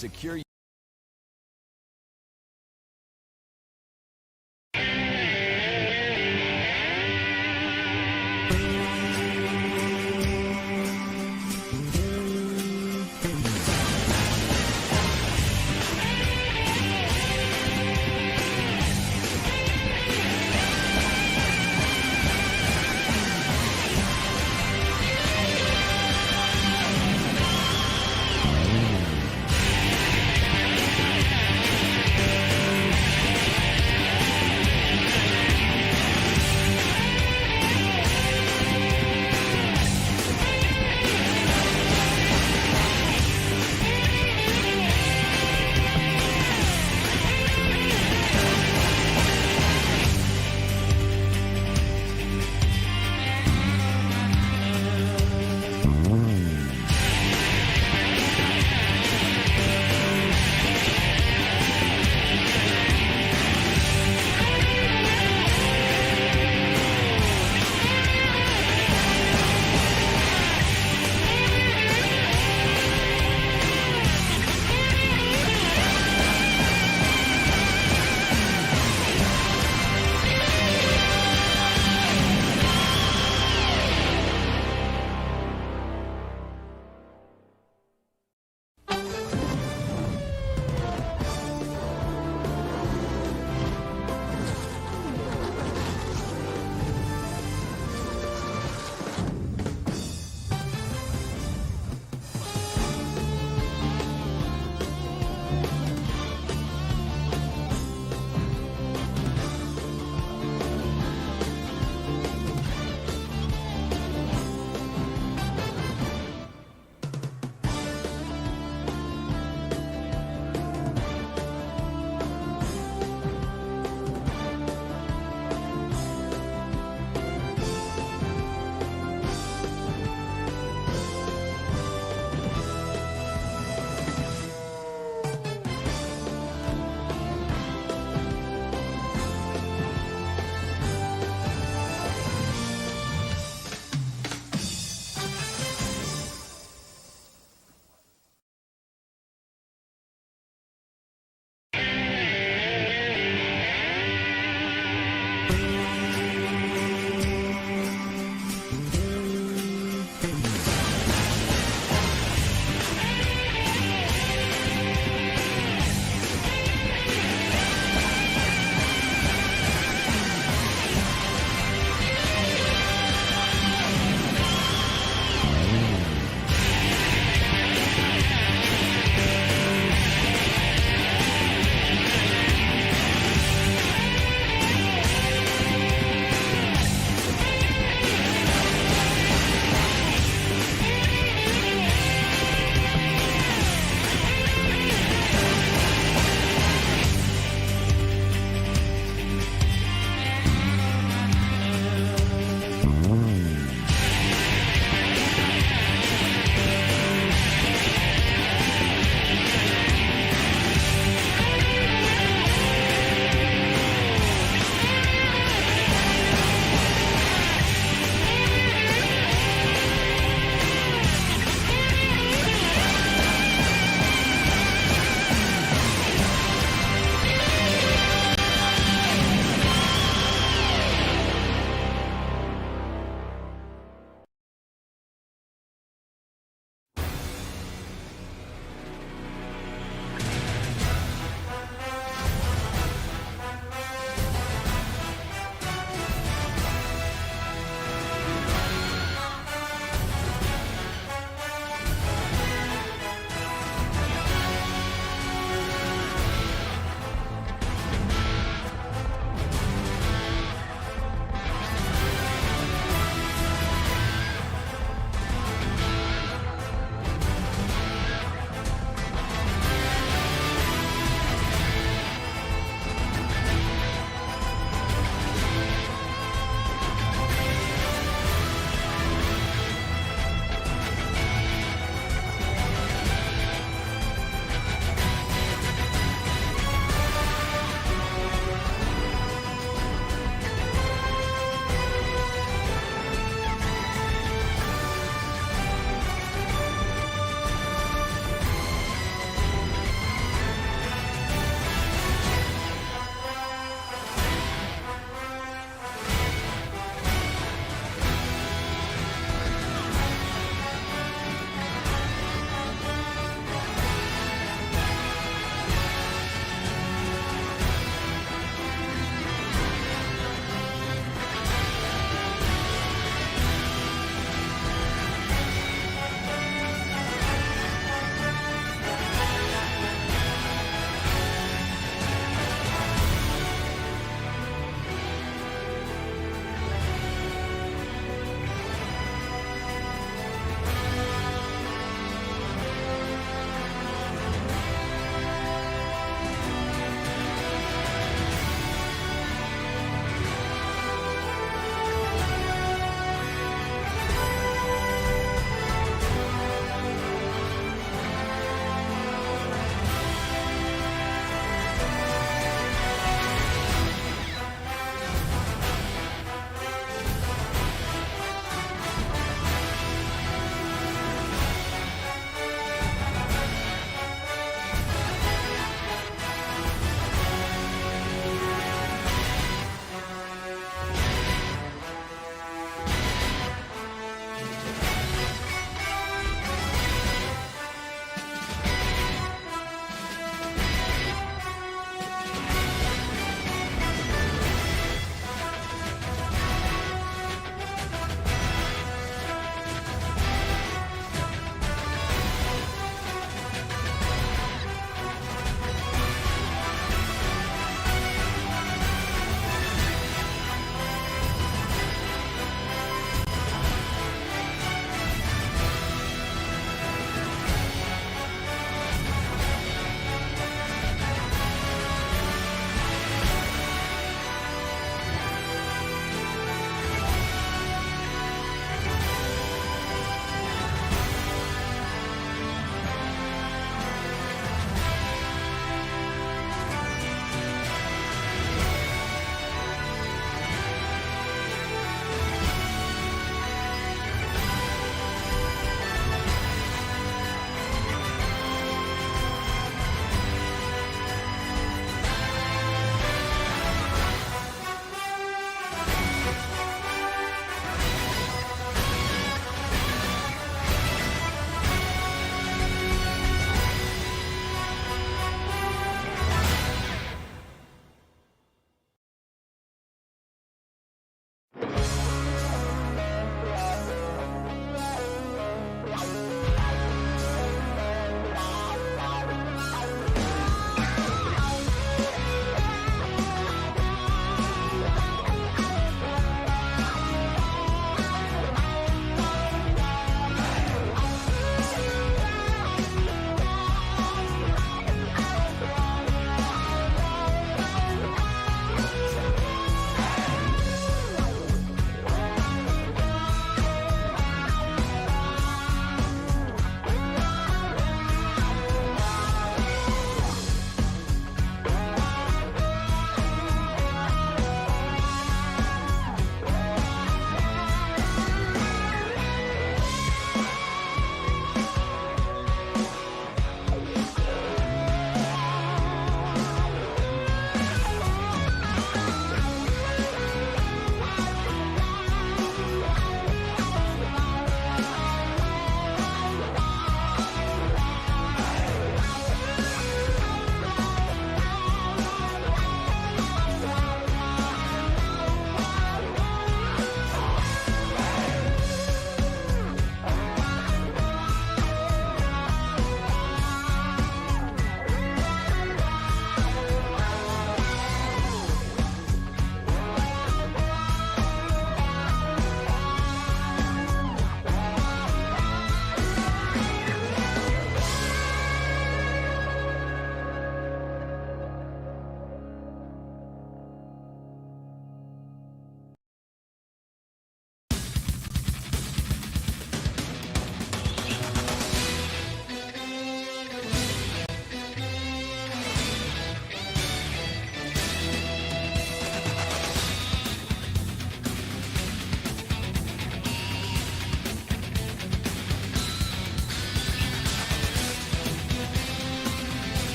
Secure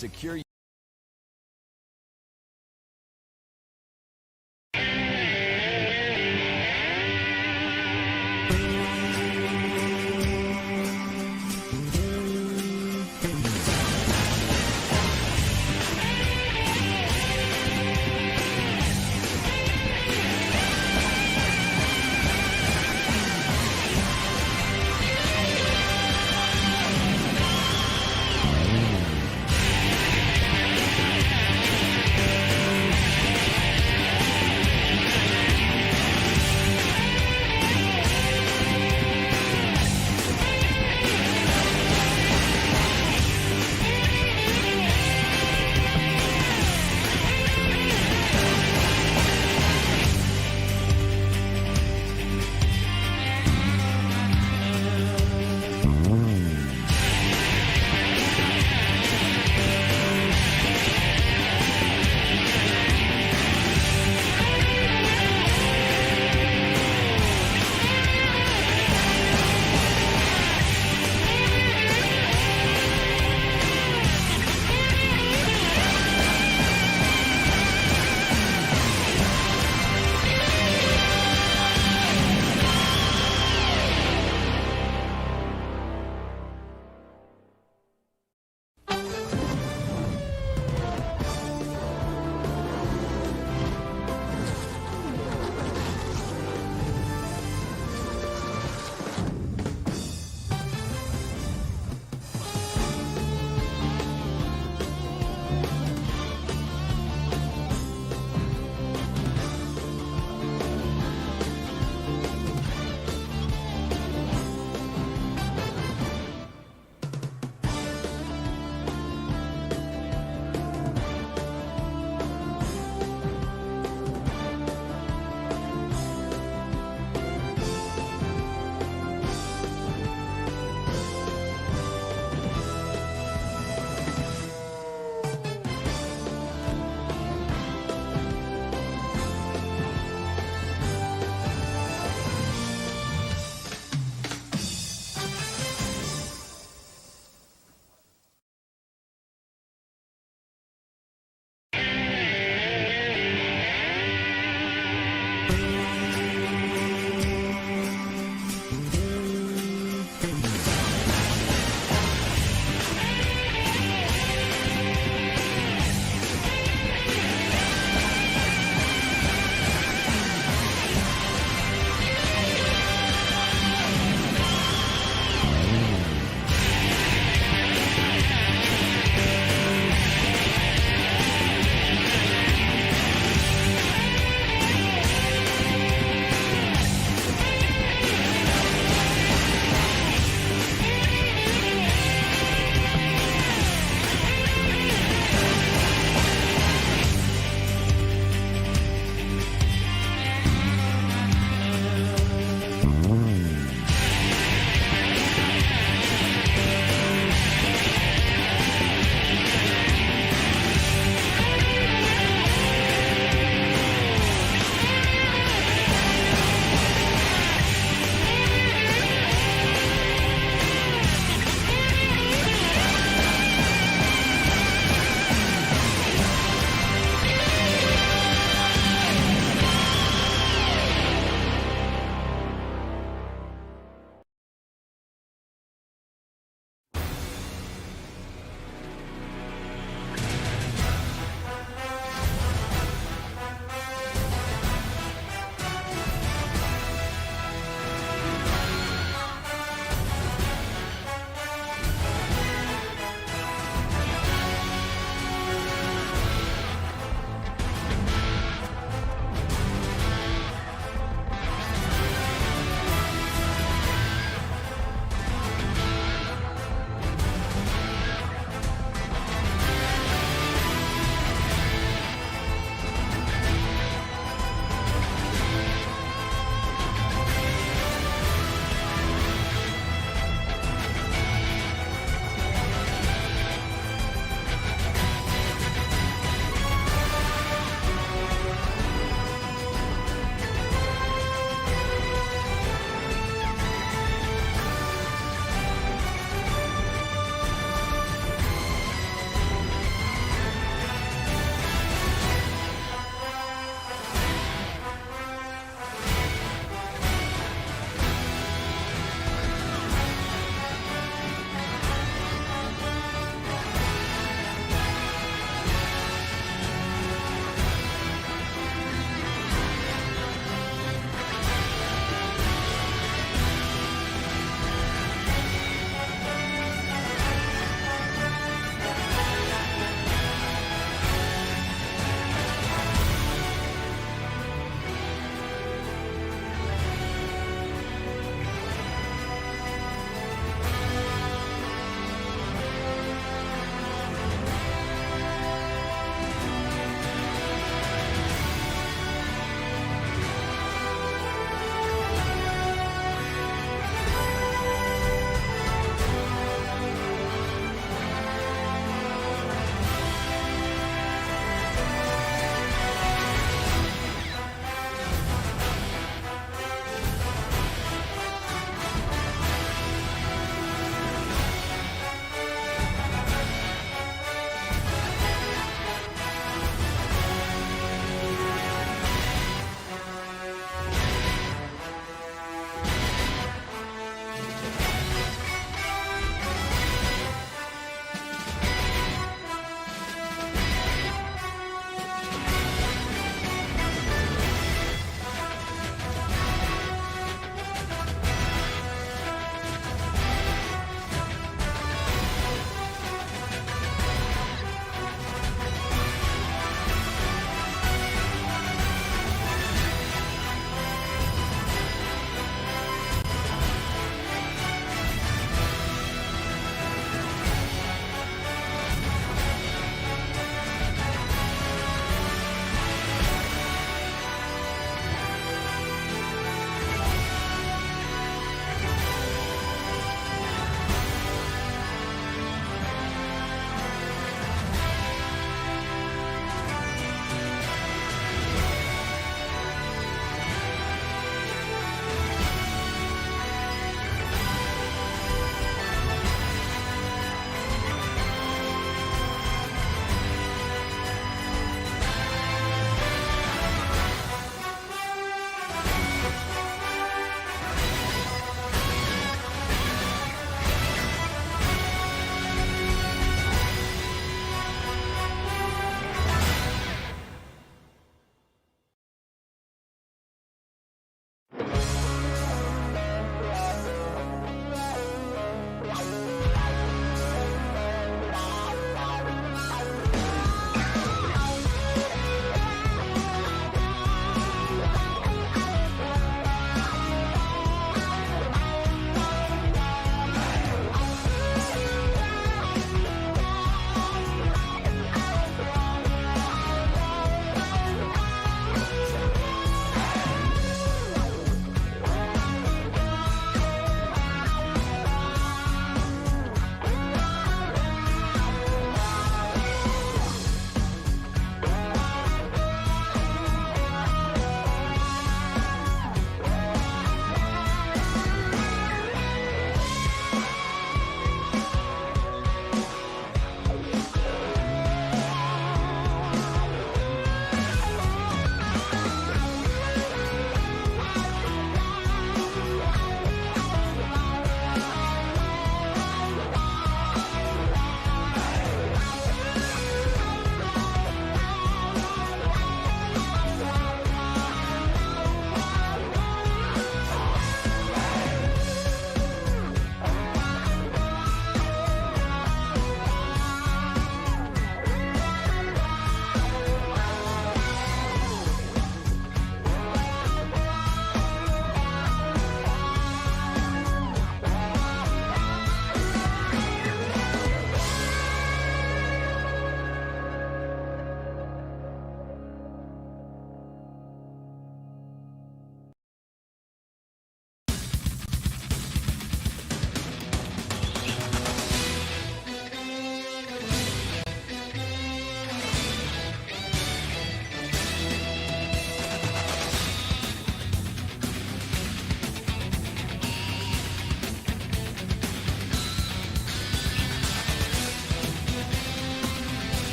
Secure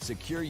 secure.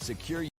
Secure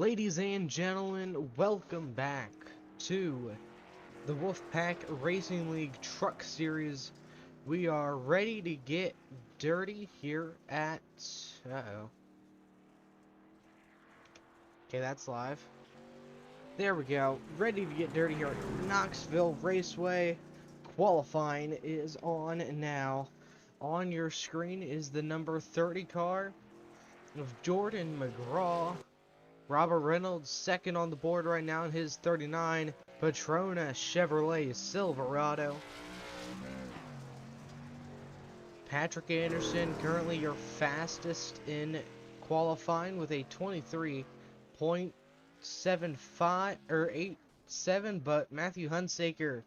Ladies and gentlemen, welcome back to the Wolfpack Racing League Truck Series. We are ready to get dirty here at... Uh-oh. Okay, that's live. There we go. Ready to get dirty here at Knoxville Raceway. Qualifying is on now. On your screen is the number 30 car of Jordan McGraw. Robert Reynolds second on the board right now in his 39 Patrona Chevrolet Silverado. Patrick Anderson currently your fastest in qualifying with a 23.75 or 87, but Matthew Hunsaker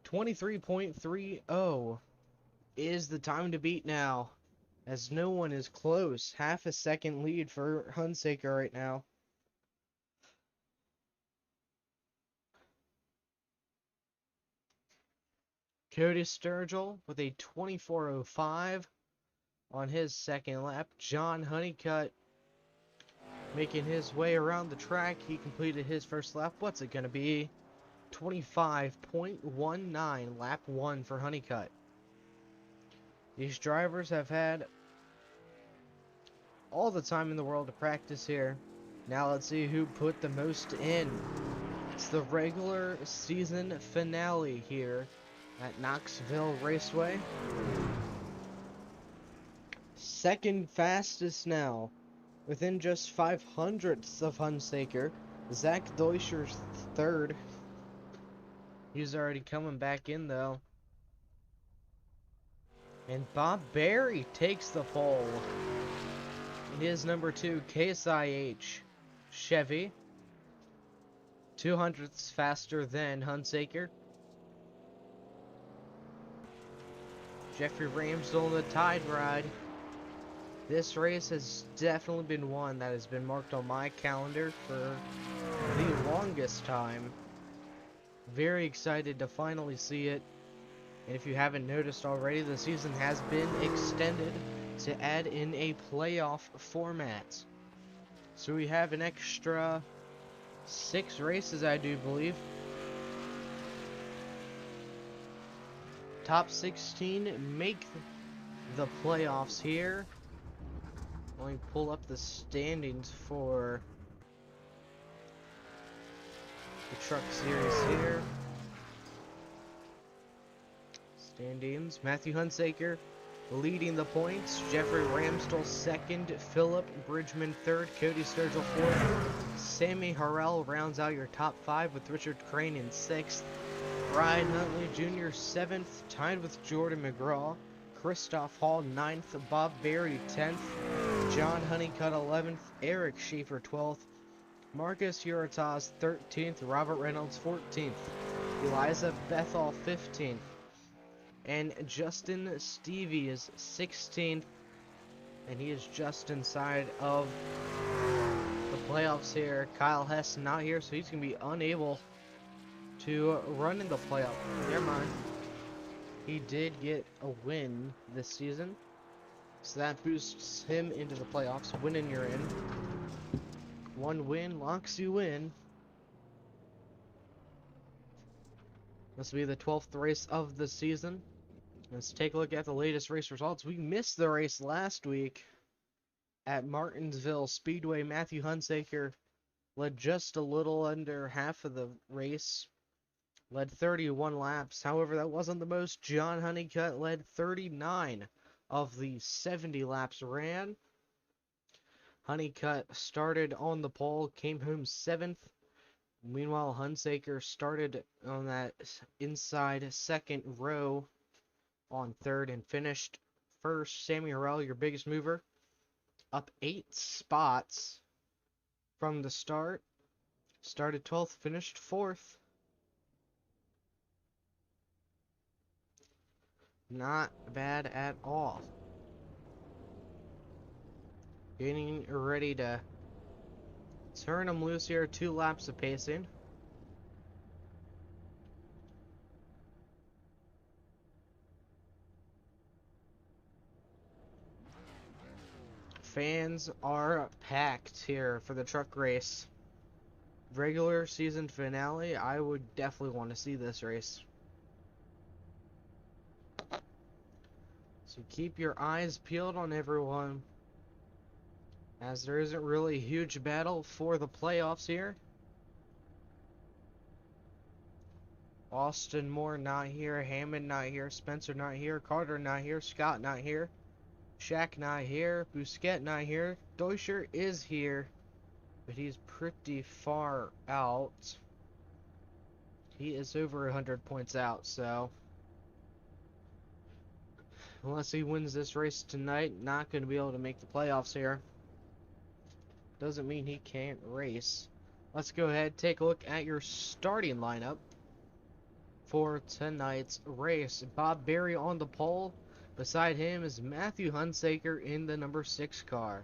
23.30 is the time to beat now, as no one is close. Half a second lead for Hunsaker right now. Cody Sturgill with a 24.05 on his second lap. John Honeycutt making his way around the track. He completed his first lap. What's it going to be? 25.19, lap 1 for Honeycutt. These drivers have had all the time in the world to practice here. Now let's see who put the most in. It's the regular season finale here at Knoxville Raceway. Second fastest now, within just 500ths of Hunsaker. Zach Deuscher's third. He's already coming back in though. And Bob Berry takes the pole. His number 2 Case IH Chevy. 200ths faster than Hunsaker. Jeffrey Ramsdell in the Tide Ride. This race has definitely been one that has been marked on my calendar for the longest time. Very excited to finally see it. And if you haven't noticed already, the season has been extended to add in a playoff format. So we have an extra 6 races, I do believe. Top 16 make the playoffs here. Let me pull up the standings for the Truck Series here. Standings. Matthew Hunsaker leading the points. Jeffrey Ramsdell second. Philip Bridgman third. Cody Sturgill fourth. Sammy Harrell rounds out your top five with Richard Crane in sixth. Brian Huntley Jr. seventh, tied with Jordan McGraw. Christoph Hall ninth. Bob Berry 10th. John Honeycutt 11th. Eric Schaefer 12th. Marcus Uritas 13th. Robert Reynolds 14th. Eliza Bethel 15th. And Justin Stevie is 16th. And he is just inside of the playoffs here. Kyle Hess not here, so he's going to be unable to run in the playoff. Never mind. He did get a win this season, so that boosts him into the playoffs. Winning, you're in. One win locks you in. This will be the 12th race of the season. Let's take a look at the latest race results. We missed the race last week at Martinsville Speedway. Matthew Hunsaker led just a little under half of the race. Led 31 laps. However, that wasn't the most. John Honeycutt led 39 of the 70 laps ran. Honeycutt started on the pole, came home 7th. Meanwhile, Hunsaker started on that inside second row on 3rd and finished 1st. Sammy Harrell, your biggest mover, up 8 spots from the start. Started 12th, finished 4th. Not bad at all. Getting ready to turn them loose here. 2 laps of pacing. Fans are packed here for the truck race. Regular season finale. I would definitely want to see this race. So keep your eyes peeled on everyone, as there isn't really a huge battle for the playoffs here. Austin Moore not here, Hammond not here, Spencer not here, Carter not here, Scott not here, Shaq not here, Busquets not here. Deutscher is here, but he's pretty far out. He is over 100 points out, so unless he wins this race tonight, not going to be able to make the playoffs here. Doesn't mean he can't race. Let's go ahead and take a look at your starting lineup for tonight's race. Bob Berry on the pole. Beside him is Matthew Hunsaker in the number 6 car.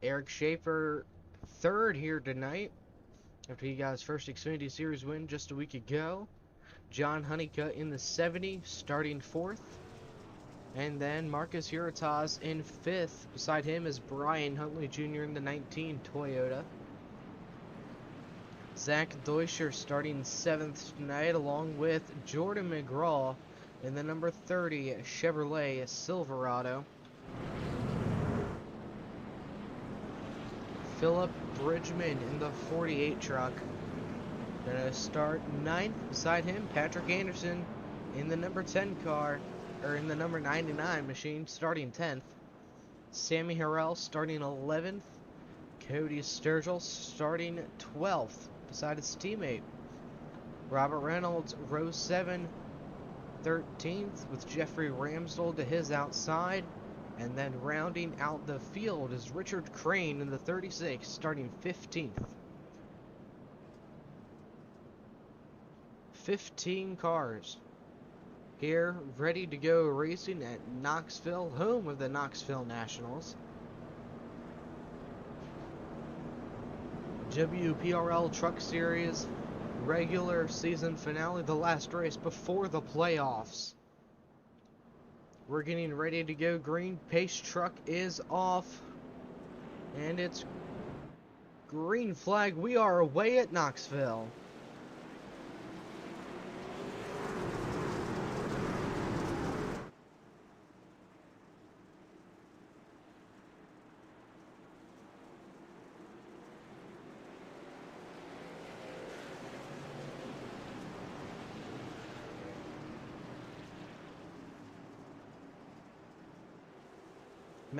Eric Schaefer 3rd here tonight, after he got his first Xfinity Series win just a week ago. John Honeycutt in the 70, starting 4th. And then Marcus Uritas in 5th. Beside him is Brian Huntley Jr. in the 19 Toyota. Zach Deutscher starting 7th tonight, along with Jordan McGraw in the number 30 Chevrolet Silverado. Philip Bridgman in the 48 truck. Gonna start 9th. Beside him, Patrick Anderson in the number 10 car, or in the number 99 machine, starting 10th. Sammy Harrell starting 11th. Cody Sturgill starting 12th beside his teammate. Robert Reynolds, row 7, 13th, with Jeffrey Ramsdell to his outside. And then rounding out the field is Richard Crane in the 36, starting 15th. 15 cars here ready to go racing at Knoxville, home of the Knoxville Nationals. WPRL Truck Series regular season finale, the last race before the playoffs. We're getting ready to go green. Pace truck is off, and it's green flag. We are away at Knoxville.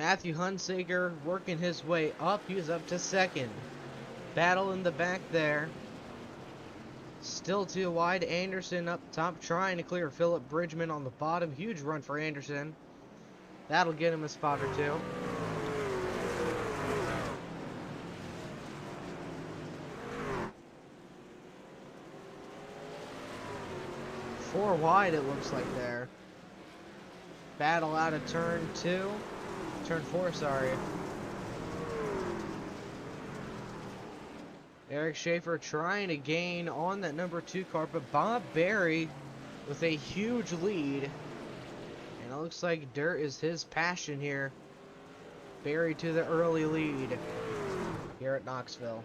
Matthew Hunsaker working his way up. He's up to second. Battle in the back there. Still too wide. Anderson up top trying to clear Philip Bridgman on the bottom. Huge run for Anderson. That'll get him a spot or two. Four wide it looks like there. Battle out of turn 4, sorry. Eric Schaefer trying to gain on that number 2 car, but Bob Berry with a huge lead. And it looks like dirt is his passion here. Berry to the early lead here at Knoxville.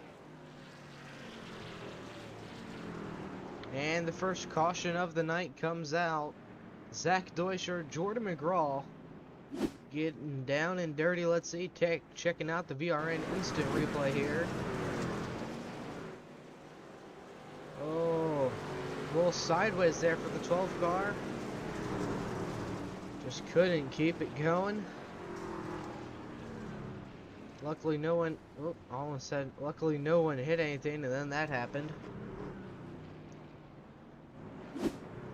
And the first caution of the night comes out. Zach Deuscher, Jordan McGraw getting down and dirty. Let's see, checking out the VRN instant replay here. Oh, a little sideways there for the 12 car. Just couldn't keep it going. Luckily no one, luckily no one hit anything, and then that happened.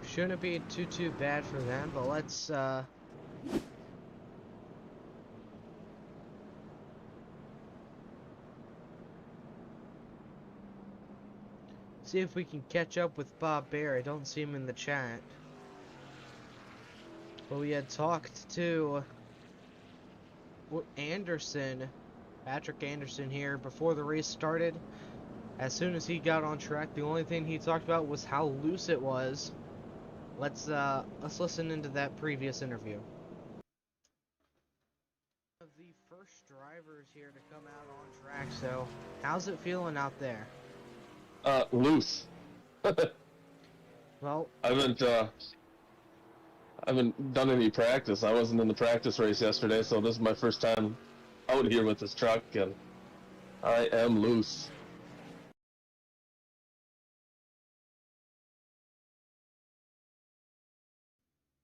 Shouldn't be too bad for them, but let's see if we can catch up with Bob Bear. I don't see him in the chat. But we had talked to Anderson, Patrick Anderson here before the race started. As soon as he got on track, the only thing he talked about was how loose it was. Let's listen into that previous interview. Of the first drivers here to come out on track, so how's it feeling out there? Loose. Well, I haven't done any practice. I wasn't in the practice race yesterday, so this is my first time out here with this truck, and I am loose.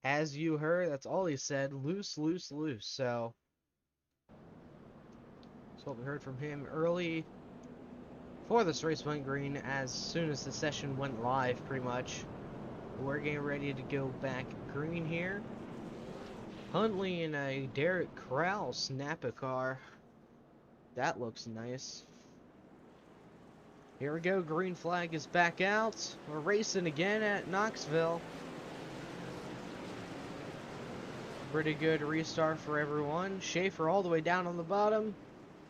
as you heard, that's all he said. Loose, loose, loose. So that's what we heard from him early before this race went green. As soon as the session went live, pretty much. We're getting ready to go back green here. Huntley in a Derek Krause Napa car. That looks nice. Here we go. Green flag is back out. We're racing again at Knoxville. Pretty good restart for everyone. Schaefer all the way down on the bottom.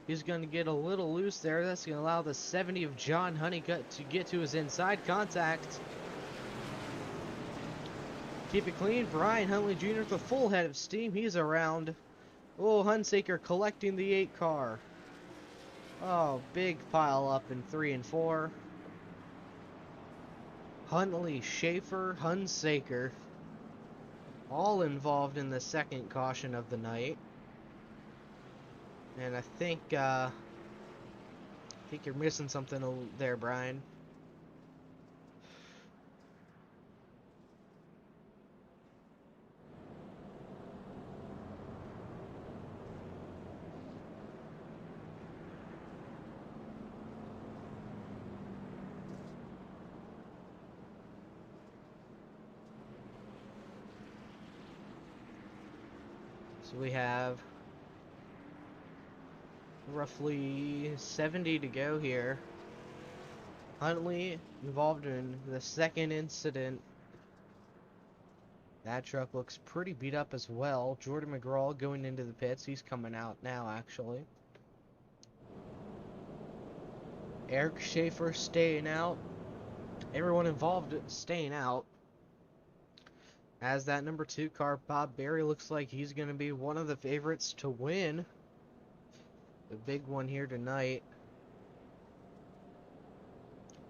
He's going to get a little loose there. That's going to allow the 70 of John Honeycutt to get to his inside contact. Keep it clean. Brian Huntley Jr. with a full head of steam. He's around. Oh, Hunsaker collecting the 8 car. Oh, big pile up in 3 and 4. Huntley, Schaefer, Hunsaker. All involved in the second caution of the night. And I think you're missing something there, Brian. So we have roughly 70 to go here. Huntley involved in the second incident. That truck looks pretty beat up as well. Jordan McGraw going into the pits. He's coming out now, actually. Eric Schaefer staying out. Everyone involved staying out. As that number 2 car, Bob Berry, looks like he's going to be one of the favorites to win the big one here tonight.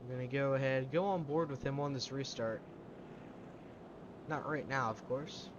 I'm going to go on board with him on this restart. Not right now, of course.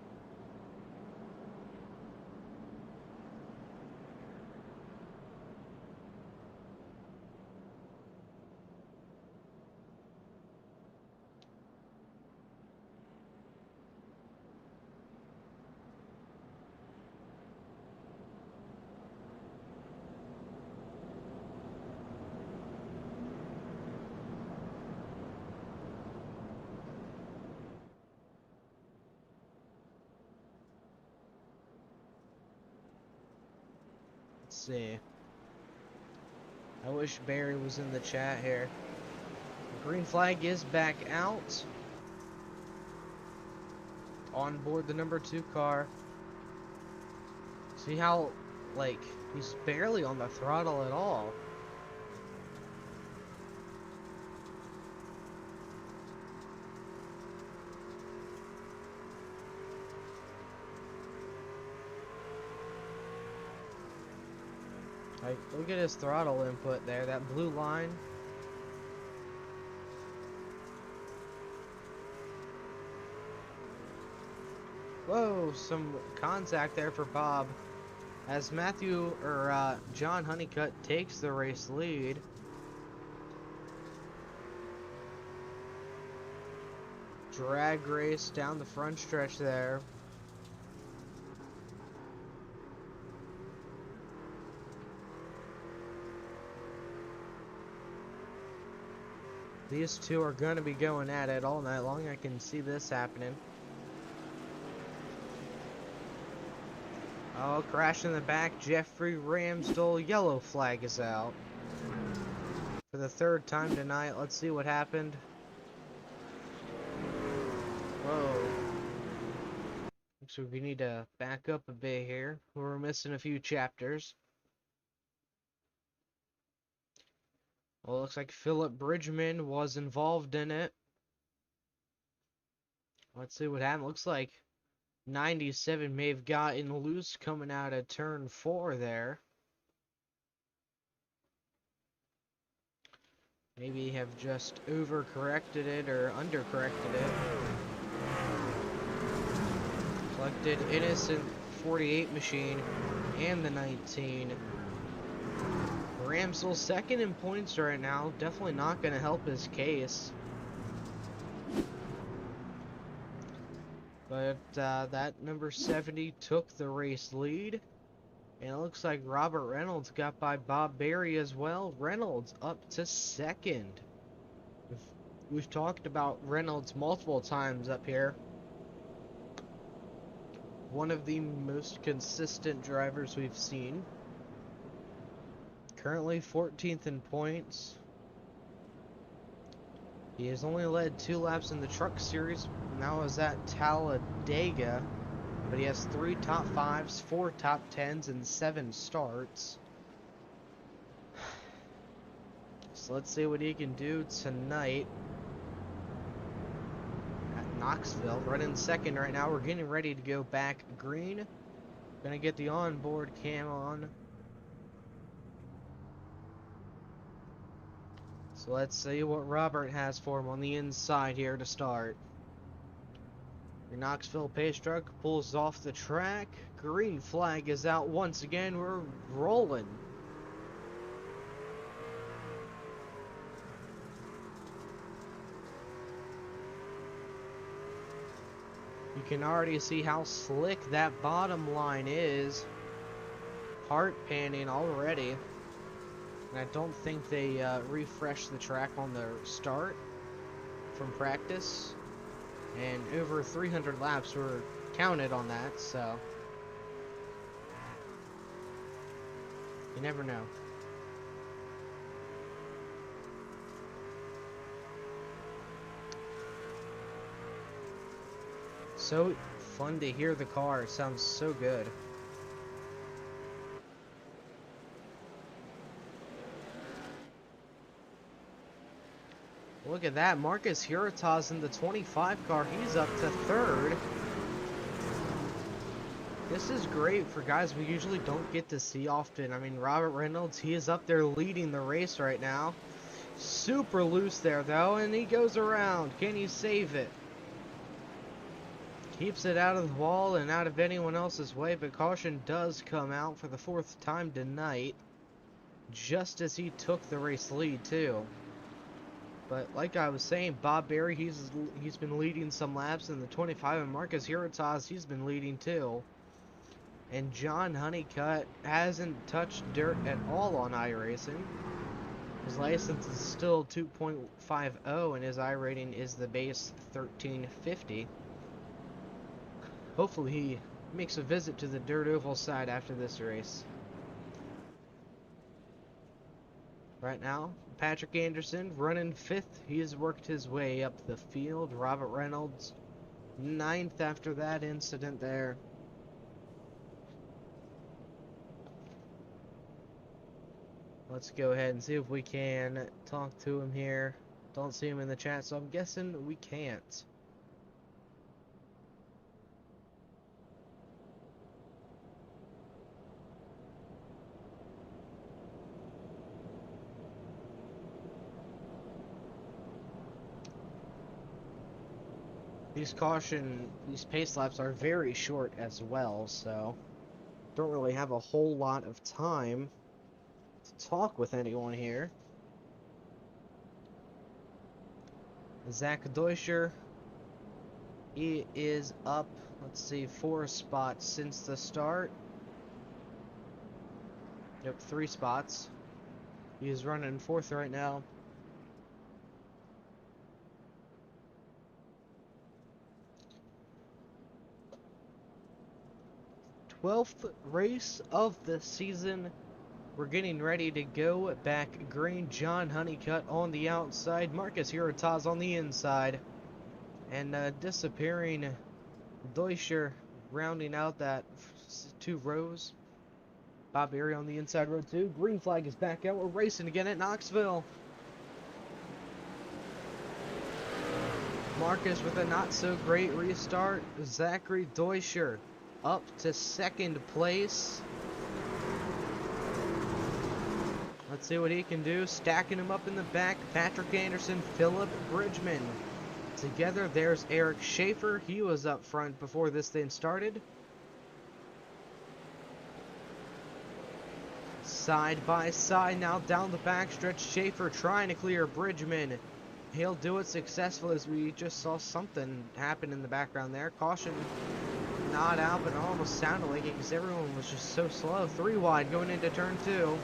see. I wish Barry was in the chat here. The green flag is back out. On board the number 2 car. See how, like, he's barely on the throttle at all. Like, look at his throttle input there, that blue line. Whoa, some contact there for Bob. As John Honeycutt takes the race lead. Drag race down the front stretch there. These two are going to be going at it all night long. I can see this happening. Oh, crash in the back. Jeffrey Ramsdell. Yellow flag is out. For the 3rd time tonight. Let's see what happened. Whoa. So we need to back up a bit here. We're missing a few chapters. Well, it looks like Philip Bridgman was involved in it. Let's see what happened. Looks like 97 may have gotten loose coming out of turn 4 there. Maybe have just overcorrected it or undercorrected it. Collected innocent 48 machine and the 19. Ramsdell 2nd in points right now. Definitely not going to help his case. But that number 70 took the race lead. And it looks like Robert Reynolds got by Bob Berry as well. Reynolds up to 2nd. We've talked about Reynolds multiple times up here. One of the most consistent drivers we've seen. Currently 14th in points. He has only led 2 laps in the Truck Series. Now is at Talladega. But he has 3 top 5s, 4 top 10s, and 7 starts. So let's see what he can do tonight at Knoxville. Running 2nd right now. We're getting ready to go back green. Gonna get the onboard cam on. So let's see what Robert has for him on the inside here to start. Your Knoxville pace truck pulls off the track. Green flag is out once again. We're rolling. You can already see how slick that bottom line is. Hard panning already. And I don't think they refreshed the track on the start from practice. And over 300 laps were counted on that, so you never know. So fun to hear the car. It sounds so good. Look at that. Marcus Hurtaz in the 25 car. He's up to 3rd. This is great for guys we usually don't get to see often. I mean, Robert Reynolds, he is up there leading the race right now. Super loose there, though, and he goes around. Can he save it? Keeps it out of the wall and out of anyone else's way, but caution does come out for the 4th time tonight. Just as he took the race lead, too. But like I was saying, Bob Berry, he's been leading some laps in the 25, and Marcus Hurtaz, he's been leading too. And John Honeycutt hasn't touched dirt at all on iRacing. His license is still 2.50, and his iRating is the base 1350. Hopefully he makes a visit to the dirt oval side after this race. right now. Patrick Anderson running 5th. He has worked his way up the field. Robert Reynolds 9th after that incident there. Let's go ahead and see if we can talk to him here. Don't see him in the chat, so I'm guessing we can't. These pace laps are very short as well, so don't really have a whole lot of time to talk with anyone here. Zach Deutscher, he is up, let's see, 4 spots since the start. Yep, 3 spots. He is running 4th right now. 12th race of the season. We're getting ready to go back green. John Honeycutt on the outside. Marcus Hurtaz on the inside. And disappearing Deutscher rounding out that 2 rows. Bob Berry on the inside row 2. Green flag is back out. We're racing again at Knoxville. Marcus with a not so great restart. Zachary Deutscher up to 2nd place. Let's see what he can do. Stacking him up in the back. Patrick Anderson, Philip Bridgman. Together, there's Eric Schaefer. He was up front before this thing started. Side by side now down the backstretch. Schaefer trying to clear Bridgman. He'll do it successfully as we just saw something happen in the background there. Caution not out, but it almost sounded like it because everyone was just so slow. 3 wide going into turn 2.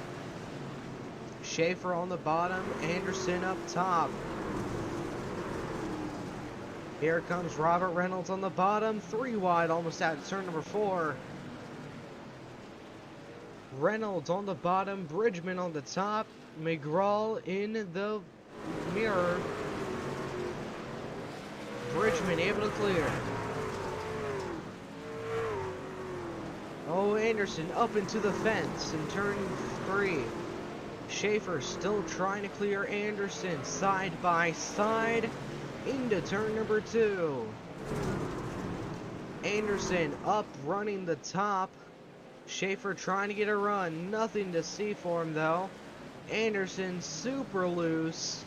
Schaefer on the bottom, Anderson up top. Here comes Robert Reynolds on the bottom, 3 wide, almost out of turn number 4. Reynolds on the bottom, Bridgman on the top, McGraw in the mirror. Bridgman able to clear. Oh, Anderson up into the fence in turn 3. Schaefer still trying to clear Anderson side by side into turn number 2. Anderson up running the top. Schaefer trying to get a run. Nothing to see for him though. Anderson super loose.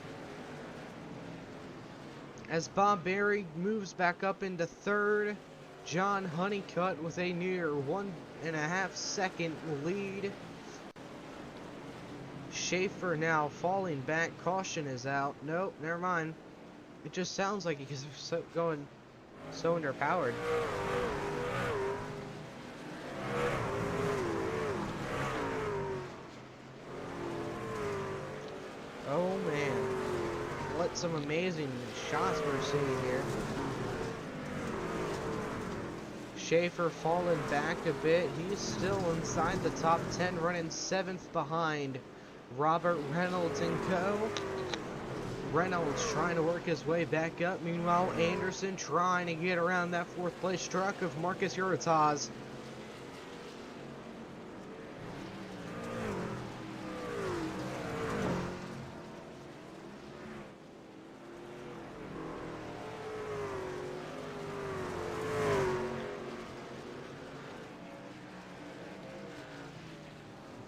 As Bob Berry moves back up into 3rd. John Honeycutt with a near 1.5 second lead. Schaefer now falling back. Caution is out. Nope, never mind. It just sounds like he's going so underpowered. Oh man. What some amazing shots we're seeing here. Schaefer falling back a bit. He's still inside the top 10, running 7th behind Robert Reynolds and co. Reynolds trying to work his way back up. Meanwhile, Anderson trying to get around that 4th place truck of Marcus Hurtaz.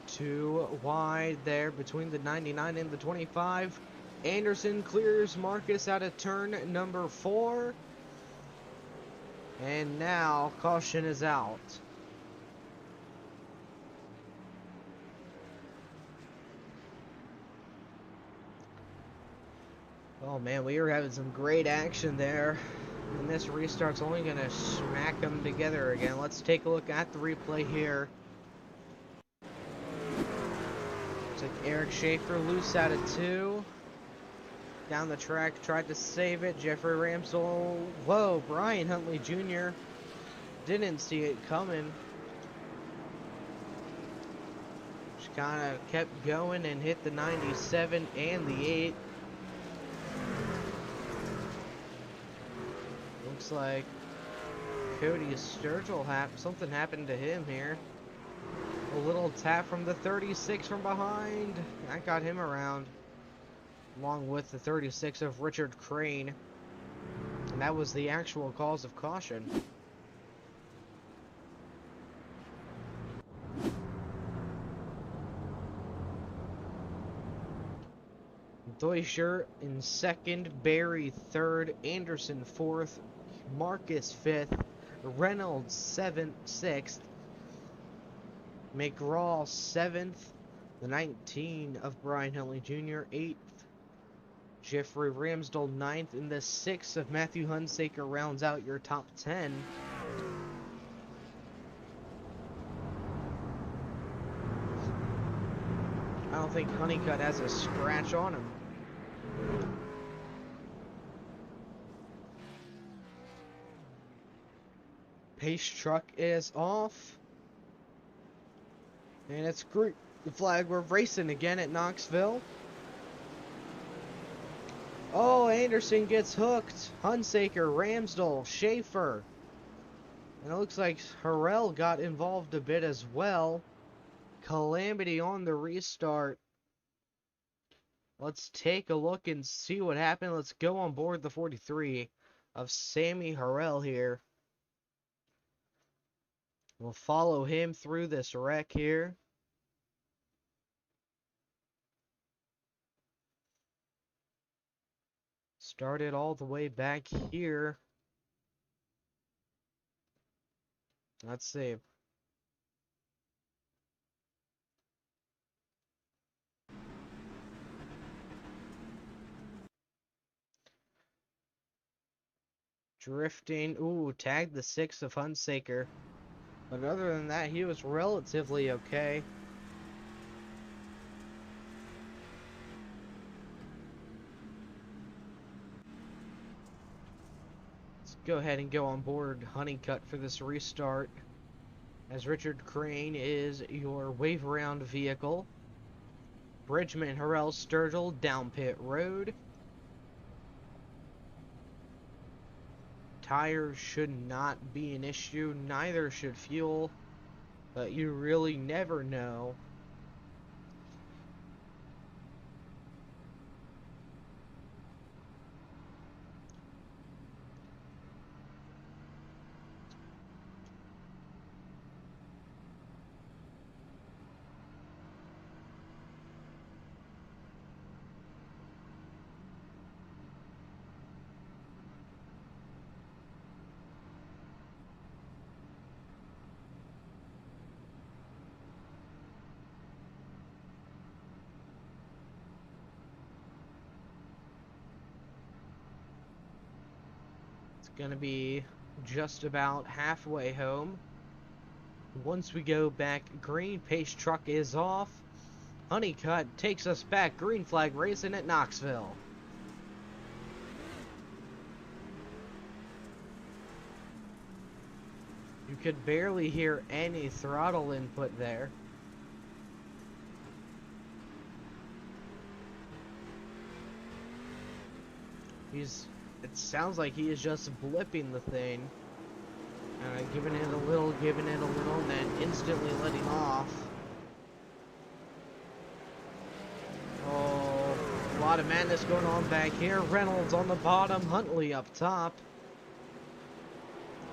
Too wide there between the 99 and the 25. Anderson clears Marcus out of turn number 4. And now caution is out. Oh man, we were having some great action there. And this restart's only going to smack them together again. Let's take a look at the replay here. Looks like Eric Schaefer loose out of 2. Down the track, tried to save it. Jeffrey Ramsell. Whoa, Brian Huntley Jr. didn't see it coming. kind of kept going and hit the 97 and the 8. Looks like Cody Sturgill, something happened to him here. A little tap from the 36 from behind. That got him around. Along with the 36 of Richard Crane. And that was the actual cause of caution. Deutscher in second, Barry third, Anderson fourth, Marcus fifth, Reynolds sixth, McGraw seventh, the 19 of Brian Huntley Jr. eighth, Jeffrey Ramsdell ninth, and the 6 of Matthew Hunsaker rounds out your top 10. I don't think Honeycutt has a scratch on him. Pace truck is off. And it's green flag. We're racing again at Knoxville. Oh, Anderson gets hooked. Hunsaker, Ramsdell, Schaefer. And it looks like Harrell got involved a bit as well. Calamity on the restart. Let's take a look and see what happened. Let's go on board the 43 of Sammy Harrell here. We'll follow him through this wreck here. Started all the way back here. Let's see. Drifting. Ooh, tagged the 6 of Hunsaker. But other than that, he was relatively okay. Let's go ahead and go on board Honeycutt for this restart. As Richard Crane is your wave around vehicle. Bridgman, Harrell, Sturgill, down pit road. Tires should not be an issue, neither should fuel, but you really never know. Gonna be just about halfway home. Once we go back green, pace truck is off. Honeycutt takes us back green flag racing at Knoxville. You could barely hear any throttle input there. It sounds like he is just blipping the thing. Giving it a little, and then instantly letting off. Oh, a lot of madness going on back here. Reynolds on the bottom, Huntley up top.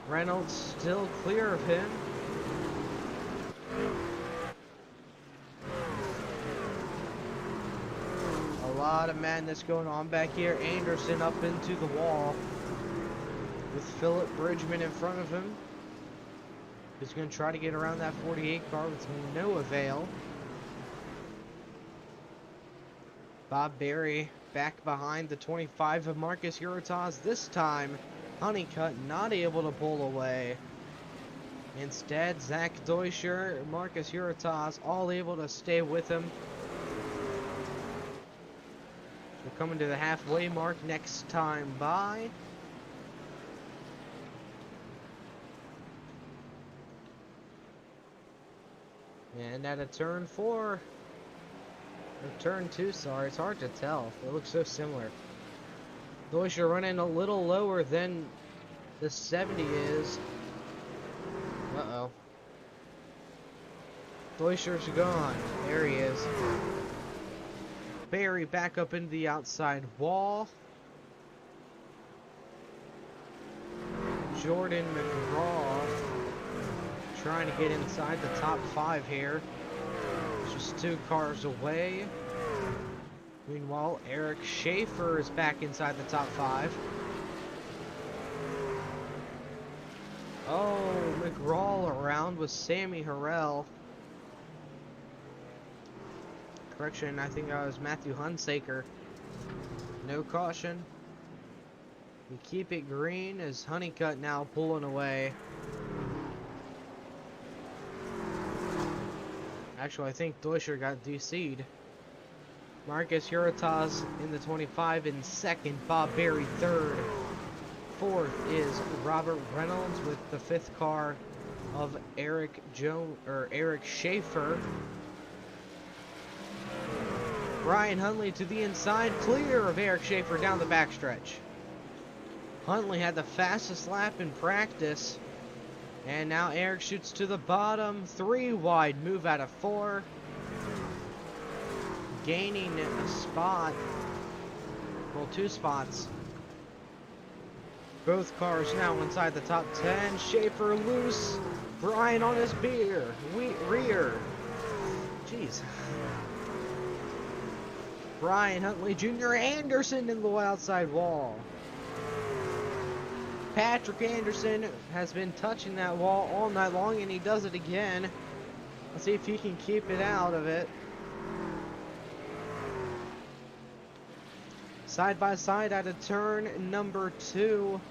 Reynolds still clear of him. A lot of madness going on back here. Anderson up into the wall with Philip Bridgman in front of him. He's going to try to get around that 48 car with no avail. Bob Berry back behind the 25 of Marcus Uritas. This time, Honeycutt not able to pull away. Instead, Zach Deutscher, Marcus Uritas all able to stay with him. We're coming to the halfway mark next time by. And at a turn 4, or turn 2, sorry, it's hard to tell. It looks so similar. Deutscher running a little lower than the 70 is. Uh-oh. Deutscher's gone. There he is. Barry back up into the outside wall. Jordan McGraw trying to get inside the top 5 here. Just 2 cars away. Meanwhile, Eric Schaefer is back inside the top 5. Oh, McGraw around with Sammy Harrell. Correction, I think that was Matthew Hunsaker. No caution. We keep it green as Honeycutt now pulling away. Actually, I think Deutscher got DC'd. Marcus Hurtaz in the 25 in second. Bob Berry third. Fourth is Robert Reynolds with the 5th car of Eric Schaefer. Brian Huntley to the inside, clear of Eric Schaefer down the backstretch. Huntley had the fastest lap in practice. And now Eric shoots to the bottom. 3 wide, move out of 4. Gaining a spot. Well, 2 spots. Both cars now inside the top 10. Schaefer loose. Brian on his rear. Jeez. Brian Huntley Jr. Anderson in the outside wall. Patrick Anderson has been touching that wall all night long, and he does it again. Let's see if he can keep it out of it. Side by side at a turn number 2.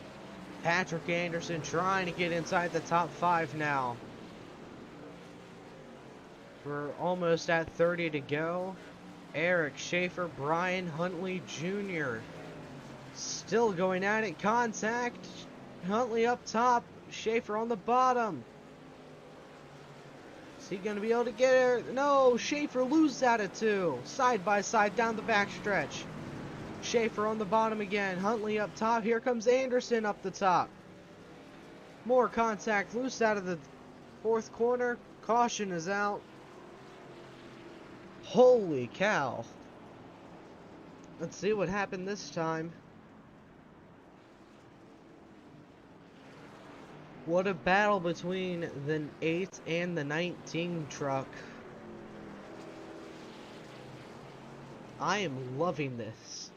Patrick Anderson trying to get inside the top 5 now. We're almost at 30 to go. Eric Schaefer, Brian Huntley Jr. still going at it. Contact. Huntley up top. Schaefer on the bottom. Is he going to be able to get her? No, Schaefer loses out of 2. Side by side down the backstretch. Schaefer on the bottom again. Huntley up top. Here comes Anderson up the top. More contact. Loose out of the 4th corner. Caution is out. Holy cow. Let's see what happened this time. What a battle between the 8 and the 19 truck. I am loving this.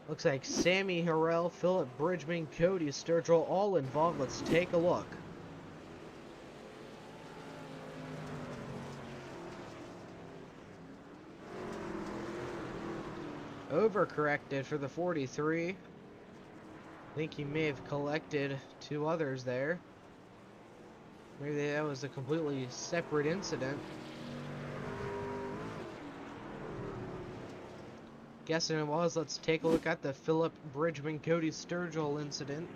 Looks like Sammy Harrell, Philip Bridgman, Cody Sturgill all involved. Let's take a look. Overcorrected for the 43. I think he may have collected 2 others there. Maybe that was a completely separate incident. Guessing it was. Let's take a look at the Philip Bridgman Cody Sturgill incident.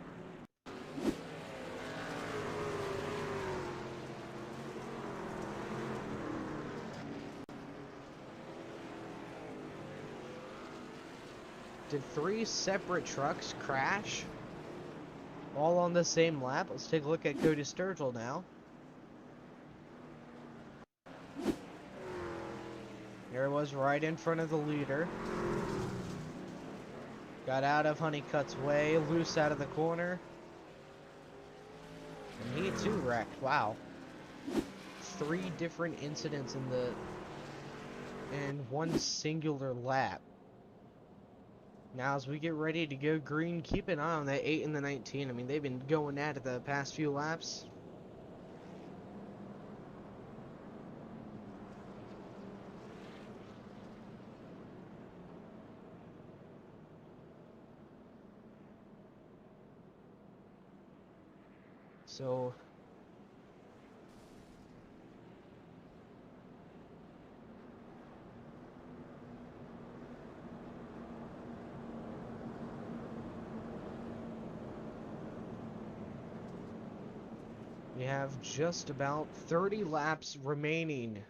Did 3 separate trucks crash? All on the same lap? Let's take a look at Cody Sturgill now. There it was right in front of the leader. Got out of Honeycutt's way, loose out of the corner. And he too wrecked. Wow. 3 different incidents in one singular lap. Now as we get ready to go green, keep an eye on that 8 and the 19. I mean, they've been going at it the past few laps. So we have just about 30 laps remaining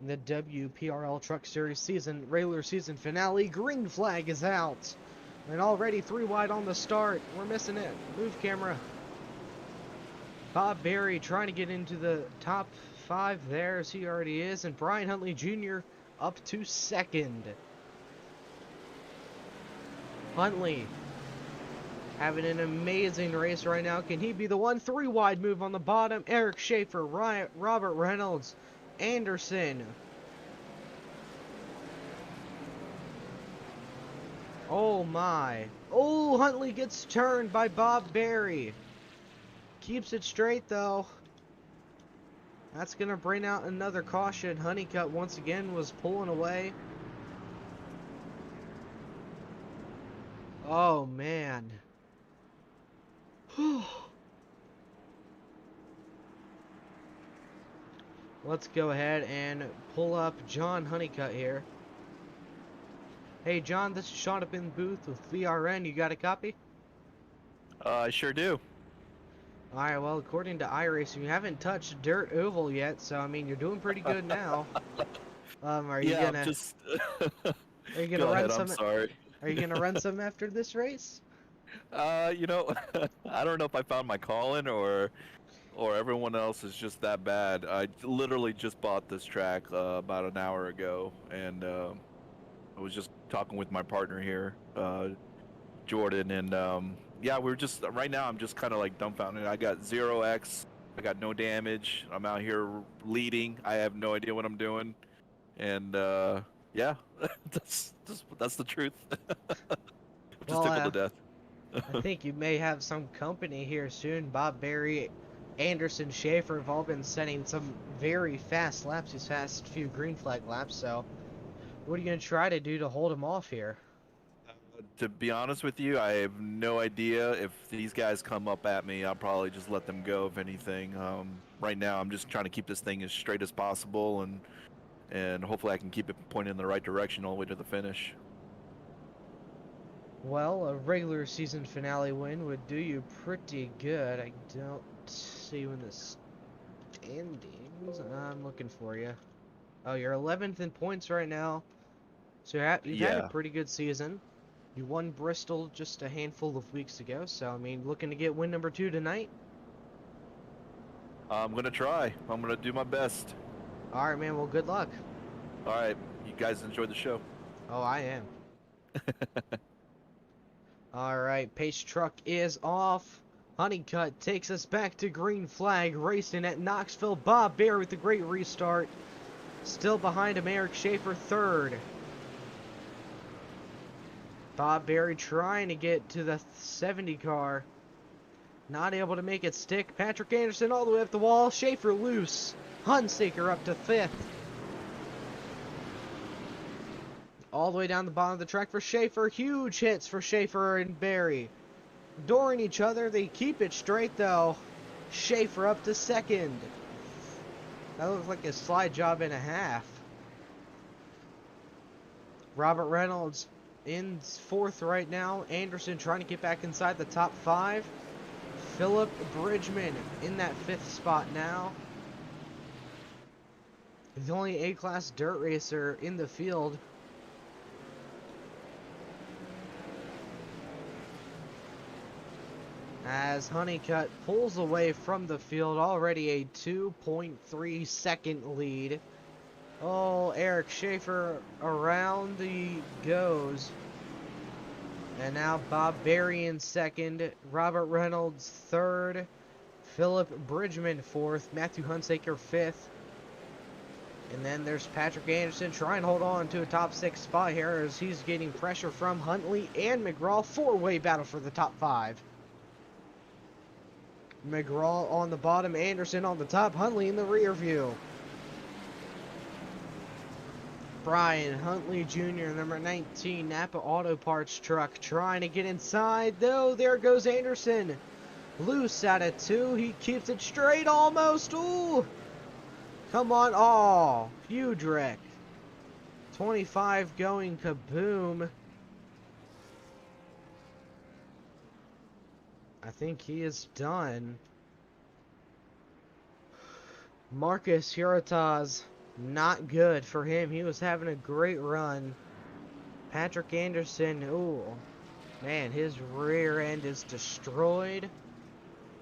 The WPRL Truck Series regular season finale. Green flag is out. And already 3 wide on the start. We're missing it. Move camera. Bob Berry trying to get into the top 5 there as he already is. And Brian Huntley Jr. up to second. Huntley having an amazing race right now. Can he be the one? 3 wide move on the bottom. Eric Schaefer, Robert Reynolds, Anderson. Oh my. Oh, Huntley gets turned by Bob Berry. Keeps it straight though. That's going to bring out another caution. Honeycutt once again was pulling away. Oh man. Let's go ahead and pull up John Honeycutt here. Hey John, this is Sean up in the booth with VRN. You got a copy? I sure do. Alright, well, according to iRacing, you haven't touched Dirt Oval yet, so I mean, you're doing pretty good now. Are you Yeah, gonna I'm just. are you gonna Go run ahead, some? I'm sorry. Are you gonna run some after this race? You know, I don't know if I found my calling or everyone else is just that bad. I literally just bought this track about an hour ago, and I was just talking with my partner here, Jordan, and yeah, we're just right now. I'm just kind of like dumbfounded. I got 0x. I got no damage. I'm out here leading. I have no idea what I'm doing, and yeah, that's the truth. Just Well, tickled to death. I think you may have some company here soon. Bob Berry, Anderson, Schaefer have all been setting some very fast laps these past few green flag laps. So, what are you gonna try to do to hold them off here? To be honest with you, I have no idea. If these guys come up at me, I'll probably just let them go, if anything. Right now, I'm just trying to keep this thing as straight as possible, and hopefully I can keep it pointing in the right direction all the way to the finish. Well, a regular season finale win would do you pretty good. I don't see when the standings. I'm looking for you. Oh, you're 11th in points right now. So you've had a Yeah, pretty good season. You won Bristol just a handful of weeks ago. So, I mean, looking to get win number 2 tonight? I'm gonna try. I'm gonna do my best. All right, man. Well, good luck. All right, you guys enjoy the show. Oh, I am. All right, pace truck is off. Honeycutt takes us back to green flag racing at Knoxville. Bob Bear with the great restart. Still behind him, Eric Schaefer third. Bob Berry trying to get to the 70 car. Not able to make it stick. Patrick Anderson all the way up the wall. Schaefer loose. Hunsaker up to 5th. All the way down the bottom of the track for Schaefer. Huge hits for Schaefer and Berry. Dooring each other. They keep it straight though. Schaefer up to 2nd. That looks like a slide job and a half. Robert Reynolds in 4th right now. Anderson trying to get back inside the top 5. Philip Bridgman in that 5th spot now. The only A-class dirt racer in the field. As Honeycutt pulls away from the field, already a 2.3 second lead. Oh, Eric Schaefer around the goes. And now Bob Berry in 2nd, Robert Reynolds 3rd, Philip Bridgman 4th, Matthew Hunsaker 5th. And then there's Patrick Anderson trying to hold on to a top 6 spot here as he's getting pressure from Huntley and McGraw. 4-way battle for the top 5. McGraw on the bottom, Anderson on the top, Huntley in the rear view. Brian Huntley Jr., number 19, Napa Auto Parts truck, trying to get inside, though. There goes Anderson. Loose out of 2. He keeps it straight almost. Ooh. Come on. Oh, huge wreck. 25 going kaboom. I think he is done. Marcus Hurtaz Not good for him. He was having a great run. Patrick Anderson, ooh, man, his rear end is destroyed.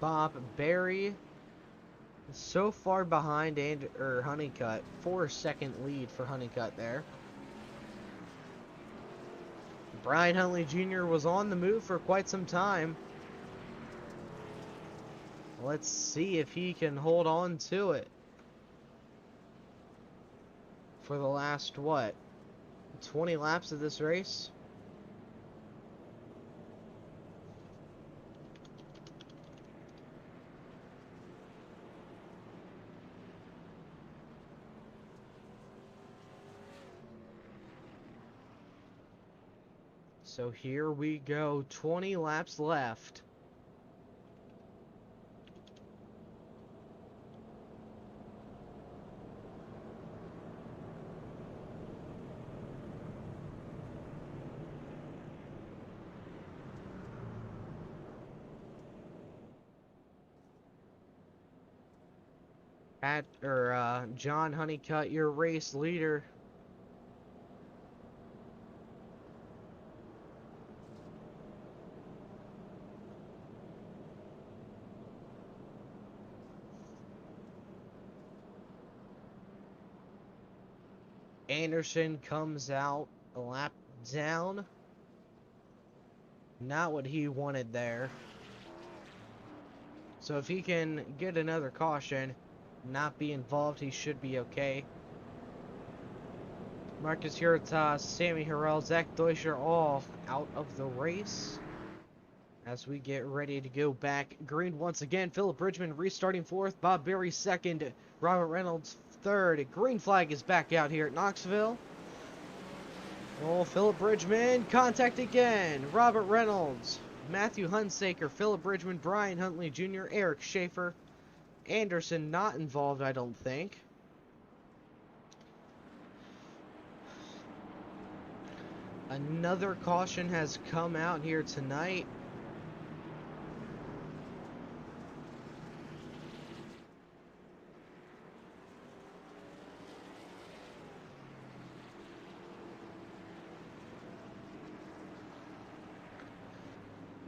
Bob Berry so far behind Honeycutt. 4-second lead for Honeycutt there. Brian Huntley Jr. was on the move for quite some time. Let's see if he can hold on to it for the last, what, 20 laps of this race? So here we go, 20 laps left. John Honeycutt, your race leader. Anderson comes out a lap down. Not what he wanted there. So if he can get another caution, not be involved, he should be okay. Marcus Hurtas, Sammy Harrell, Zach Deutscher all out of the race. As we get ready to go back green once again, Philip Bridgman restarting fourth, Bob Berry second, Robert Reynolds third. Green flag is back out here at Knoxville. Oh, Philip Bridgman, contact again. Robert Reynolds, Matthew Hunsaker, Philip Bridgman, Brian Huntley Jr., Eric Schaefer. Anderson not involved, I don't think. Another caution has come out here tonight.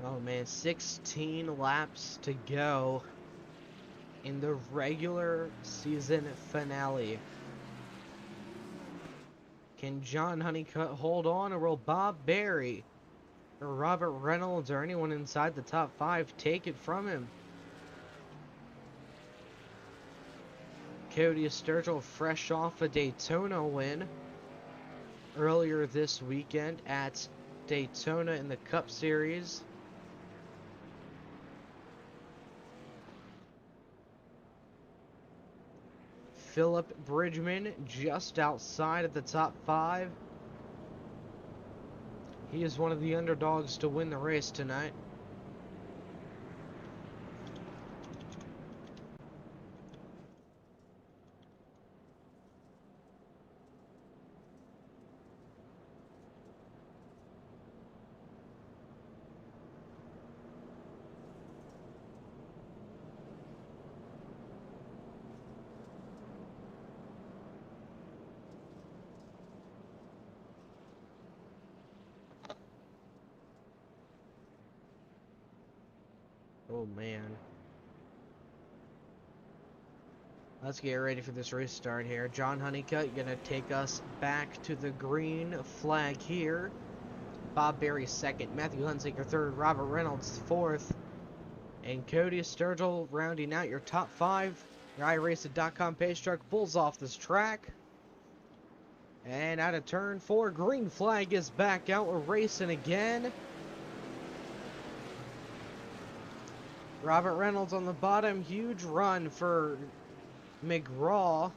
Oh man, 16 laps to go in the regular season finale. Can John Honeycutt hold on, or will Bob Berry or Robert Reynolds or anyone inside the top 5 take it from him? Cody Sturgill, fresh off a Daytona win earlier this weekend at Daytona in the Cup Series. Philip Bridgman just outside of the top 5. He is one of the underdogs to win the race tonight. Oh man. Let's get ready for this race start here. John Honeycutt gonna take us back to the green flag here. Bob Berry second, Matthew Hunsaker third, Robert Reynolds fourth, and Cody Sturgill rounding out your top 5. Your iRacing.com page truck pulls off this track. And out of turn 4, green flag is back out. We're racing again. Robert Reynolds on the bottom. Huge run for McGraw.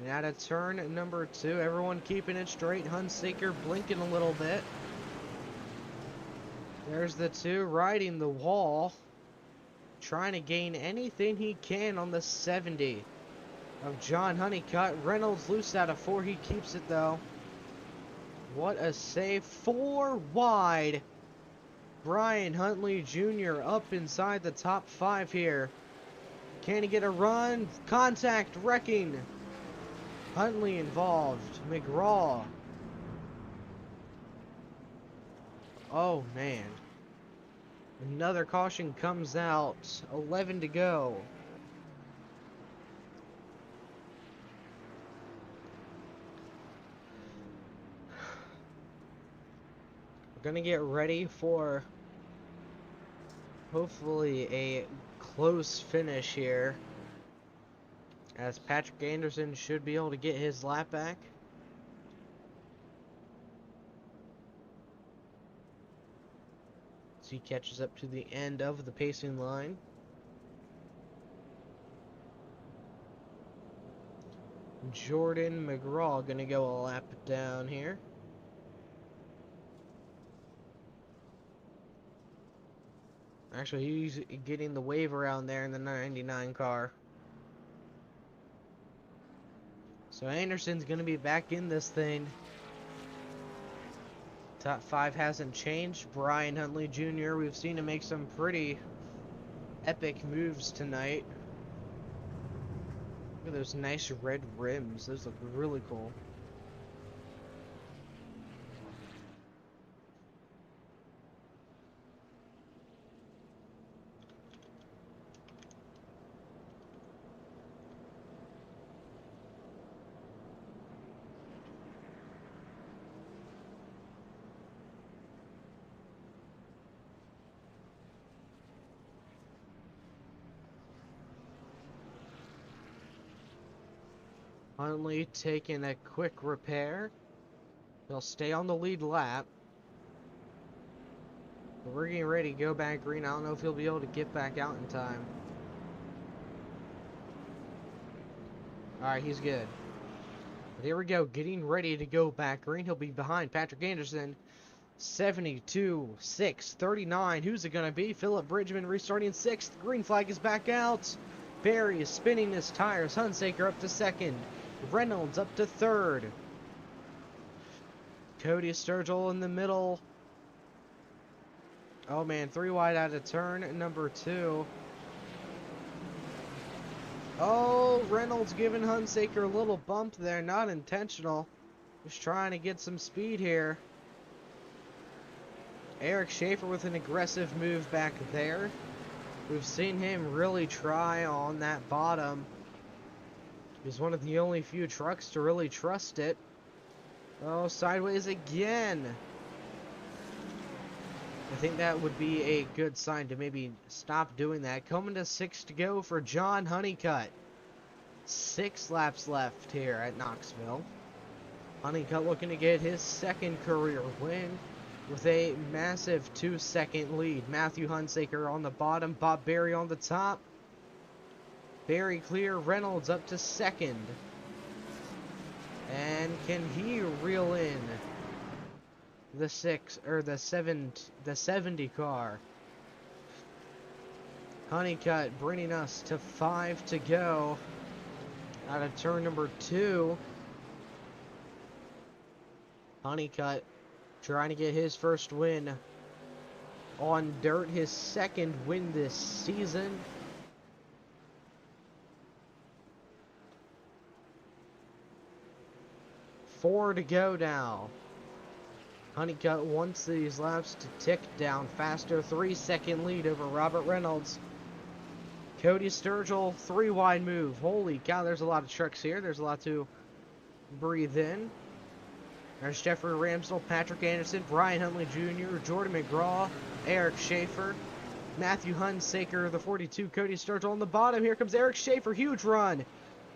And out of turn number 2, everyone keeping it straight. Hunsaker blinking a little bit. There's the 2 riding the wall. Trying to gain anything he can on the 70 of John Honeycutt. Reynolds loose out of 4. He keeps it though. What a save. 4 wide. Brian Huntley Jr. up inside the top 5 here. Can he get a run? Contact, wrecking. Huntley involved. McGraw. Oh, man. Another caution comes out. 11 to go. We're going to get ready for hopefully a close finish here, as Patrick Anderson should be able to get his lap back. So he catches up to the end of the pacing line. Jordan McGraw gonna go a lap down here. Actually, he's getting the wave around there in the 99 car. So Anderson's going to be back in this thing. Top 5 hasn't changed. Brian Huntley Jr., we've seen him make some pretty epic moves tonight. Look at those nice red rims. Those look really cool. Huntley taking a quick repair. He'll stay on the lead lap. But we're getting ready to go back green. I don't know if he'll be able to get back out in time. Alright, he's good. But here we go, getting ready to go back green. He'll be behind Patrick Anderson. 72, 6, 39. Who's it going to be? Philip Bridgman restarting 6th. Green flag is back out. Barry is spinning his tires. Hunsaker up to 2nd. Reynolds up to 3rd. Cody Sturgill in the middle. Oh man, 3 wide out of turn number 2. Oh, Reynolds giving Hunsaker a little bump there. Not intentional. Just trying to get some speed here. Eric Schaefer with an aggressive move back there. We've seen him really try on that bottom. He's one of the only few trucks to really trust it. Oh, sideways again. I think that would be a good sign to maybe stop doing that. Coming to 6 to go for John Honeycutt. 6 laps left here at Knoxville. Honeycutt looking to get his 2nd career win with a massive 2-second lead. Matthew Hunsaker on the bottom, Bob Berry on the top. Berry clear, Reynolds up to 2nd. And can he reel in the 70 car? Honeycutt bringing us to 5 to go out of turn number 2. Honeycutt trying to get his first win on dirt, his 2nd win this season. Four to go now. Honeycutt wants these laps to tick down faster. 3-second lead over Robert Reynolds. Cody Sturgill, 3 wide move. Holy cow, there's a lot of trucks here. There's a lot to breathe in. There's Jeffrey Ramsdell, Patrick Anderson, Brian Huntley Jr., Jordan McGraw, Eric Schaefer, Matthew Hunsaker, the 42, Cody Sturgill on the bottom. Here comes Eric Schaefer, huge run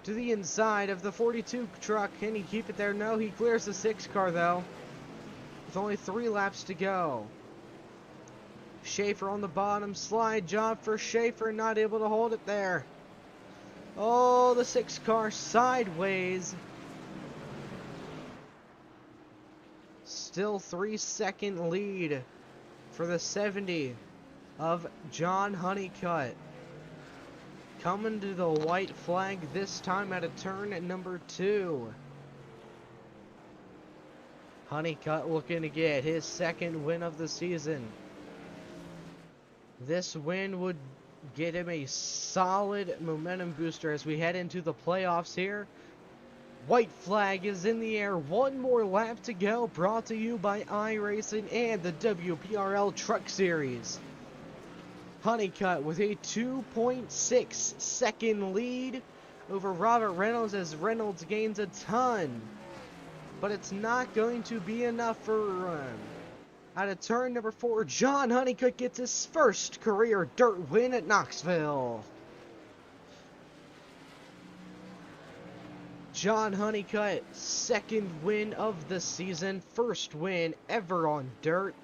to the inside of the 42 truck. Can he keep it there? No, he clears the 6 car though, with only 3 laps to go. Schaefer on the bottom, slide job for Schaefer, not able to hold it there. Oh, the 6 car sideways. Still 3-second lead for the 70 of John Honeycutt. Coming to the white flag this time at a turn at number 2. Honeycutt looking to get his 2nd win of the season. This win would get him a solid momentum booster as we head into the playoffs here. White flag is in the air. One more lap to go. Brought to you by iRacing and the WPRL Truck Series. Honeycutt with a 2.6 second lead over Robert Reynolds as Reynolds gains a ton. But it's not going to be enough for out of turn number 4, John Honeycutt gets his first career dirt win at Knoxville. John Honeycutt, second win of the season, first win ever on dirt.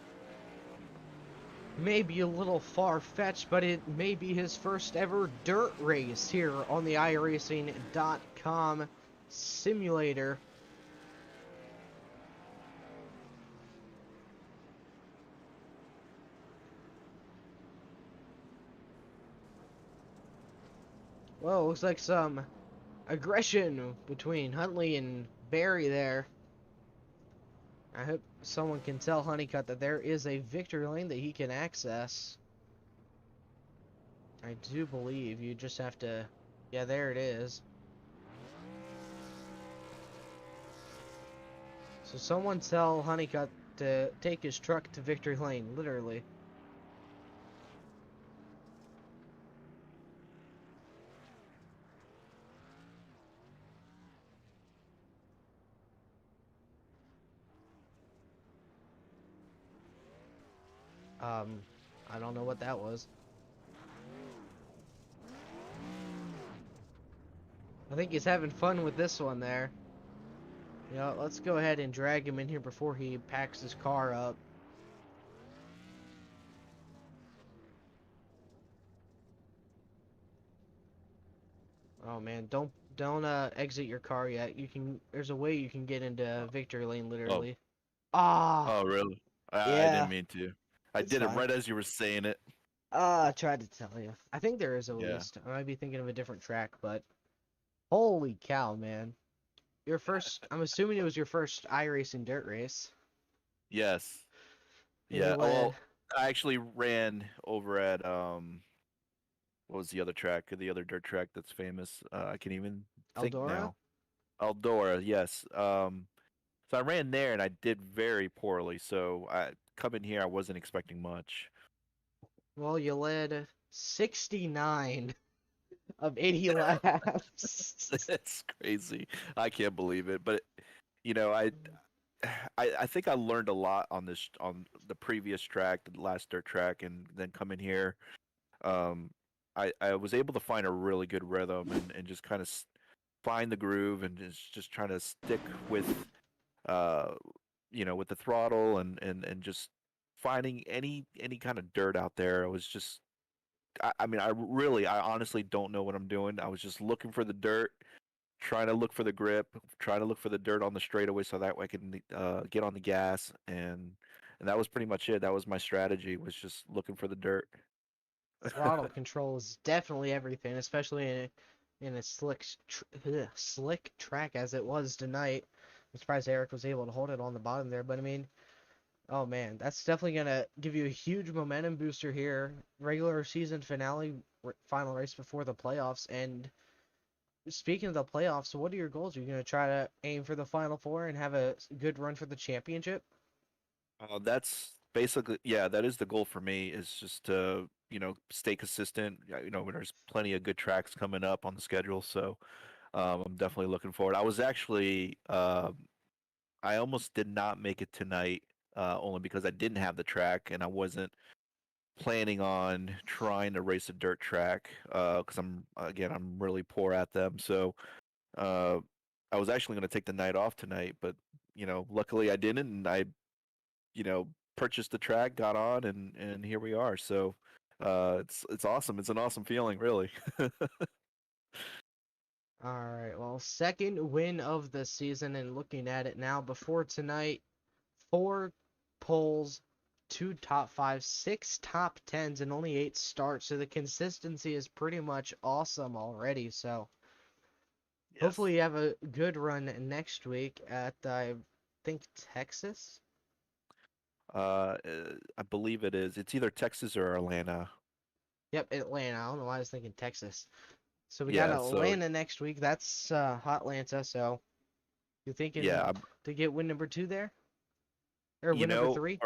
Maybe a little far-fetched, but it may be his first ever dirt race here on the iRacing.com simulator. Well, looks like some aggression between Huntley and Barry there. I hope someone can tell Honeycutt that there is a victory lane that he can access. I do believe you just have to... Yeah, there it is. So someone tell Honeycutt to take his truck to victory lane, literally. I don't know what that was. I think he's having fun with this one there. You know, let's go ahead and drag him in here before he packs his car up. Oh man, don't exit your car yet. You can, there's a way you can get into victory lane Oh, literally. Ah, oh, really? I didn't yeah, mean to. I it's did it fine. right as you were saying it. I tried to tell you. I think there is at Yeah. least. I might be thinking of a different track, but holy cow, man. Your first, I'm assuming it was your first iRacing dirt race. Yes. And you Yeah. led Well, I actually ran over at what was the other track? The other dirt track that's famous. I can't even think Eldora? now. Eldora, yes. So I ran there and I did very poorly. So I coming here, I wasn't expecting much. Well, you led 69 of 80 laps. It's crazy. I can't believe it. But you know, I think I learned a lot on this on the previous track, the last dirt track, and then coming here, um, I was able to find a really good rhythm and just kind of find the groove and just trying to stick with uh with the throttle and just finding any kind of dirt out there. I was just I mean I honestly don't know what I'm doing. I was just looking for the dirt, trying to look for the grip, trying to look for the dirt on the straightaway so that way I can get on the gas and that was pretty much it. That was my strategy, was just looking for the dirt. Throttle control is definitely everything, especially in a slick track as it was tonight. I'm surprised Eric was able to hold it on the bottom there, but I mean, oh man, that's definitely gonna give you a huge momentum booster here. Regular season finale, final race before the playoffs. And speaking of the playoffs, what are your goals? Are you gonna try to aim for the final four and have a good run for the championship? That's basically, yeah, that is the goal for me, is just to, stay consistent. There's plenty of good tracks coming up on the schedule, so I'm definitely looking forward. I almost did not make it tonight, only because I didn't have the track and I wasn't planning on trying to race a dirt track, because I'm really poor at them. So uh, I was actually going to take the night off tonight, but luckily I didn't, and I you know, purchased the track, got on, and here we are. So it's awesome. It's an awesome feeling, really. All right, well, second win of the season, and looking at it now before tonight, 4 poles, 2 top 5s, 6 top 10s, and only 8 starts. So the consistency is pretty much awesome already. So Yes. hopefully you have a good run next week at, I think, Texas. I believe it is. It's either Texas or Atlanta. Yep, Atlanta. I don't know why I was thinking Texas. So we got Yeah, so Atlanta next week. That's Hot Atlanta. So you're thinking yeah, to get win number 2 there, or you win number know, 3?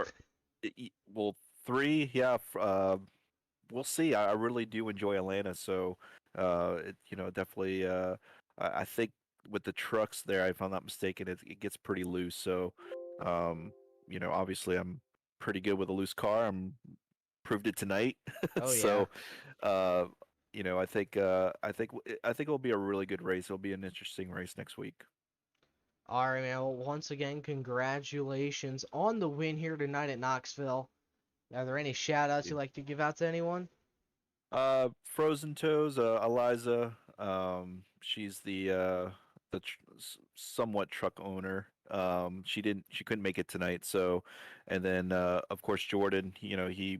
well, three, yeah, we'll see. I really do enjoy Atlanta, so definitely. I think with the trucks there, if I'm not mistaken, it gets pretty loose. So, um, obviously, I'm pretty good with a loose car. I'm proved it tonight. Oh yeah. So, uh, I think it'll be a really good race. It'll be an interesting race next week. All right, man. Well, once again, congratulations on the win here tonight at Knoxville. Are there any shout outs you'd like to give out to anyone? Frozen Toes, Eliza. She's somewhat truck owner. She couldn't make it tonight. So, and then of course Jordan. He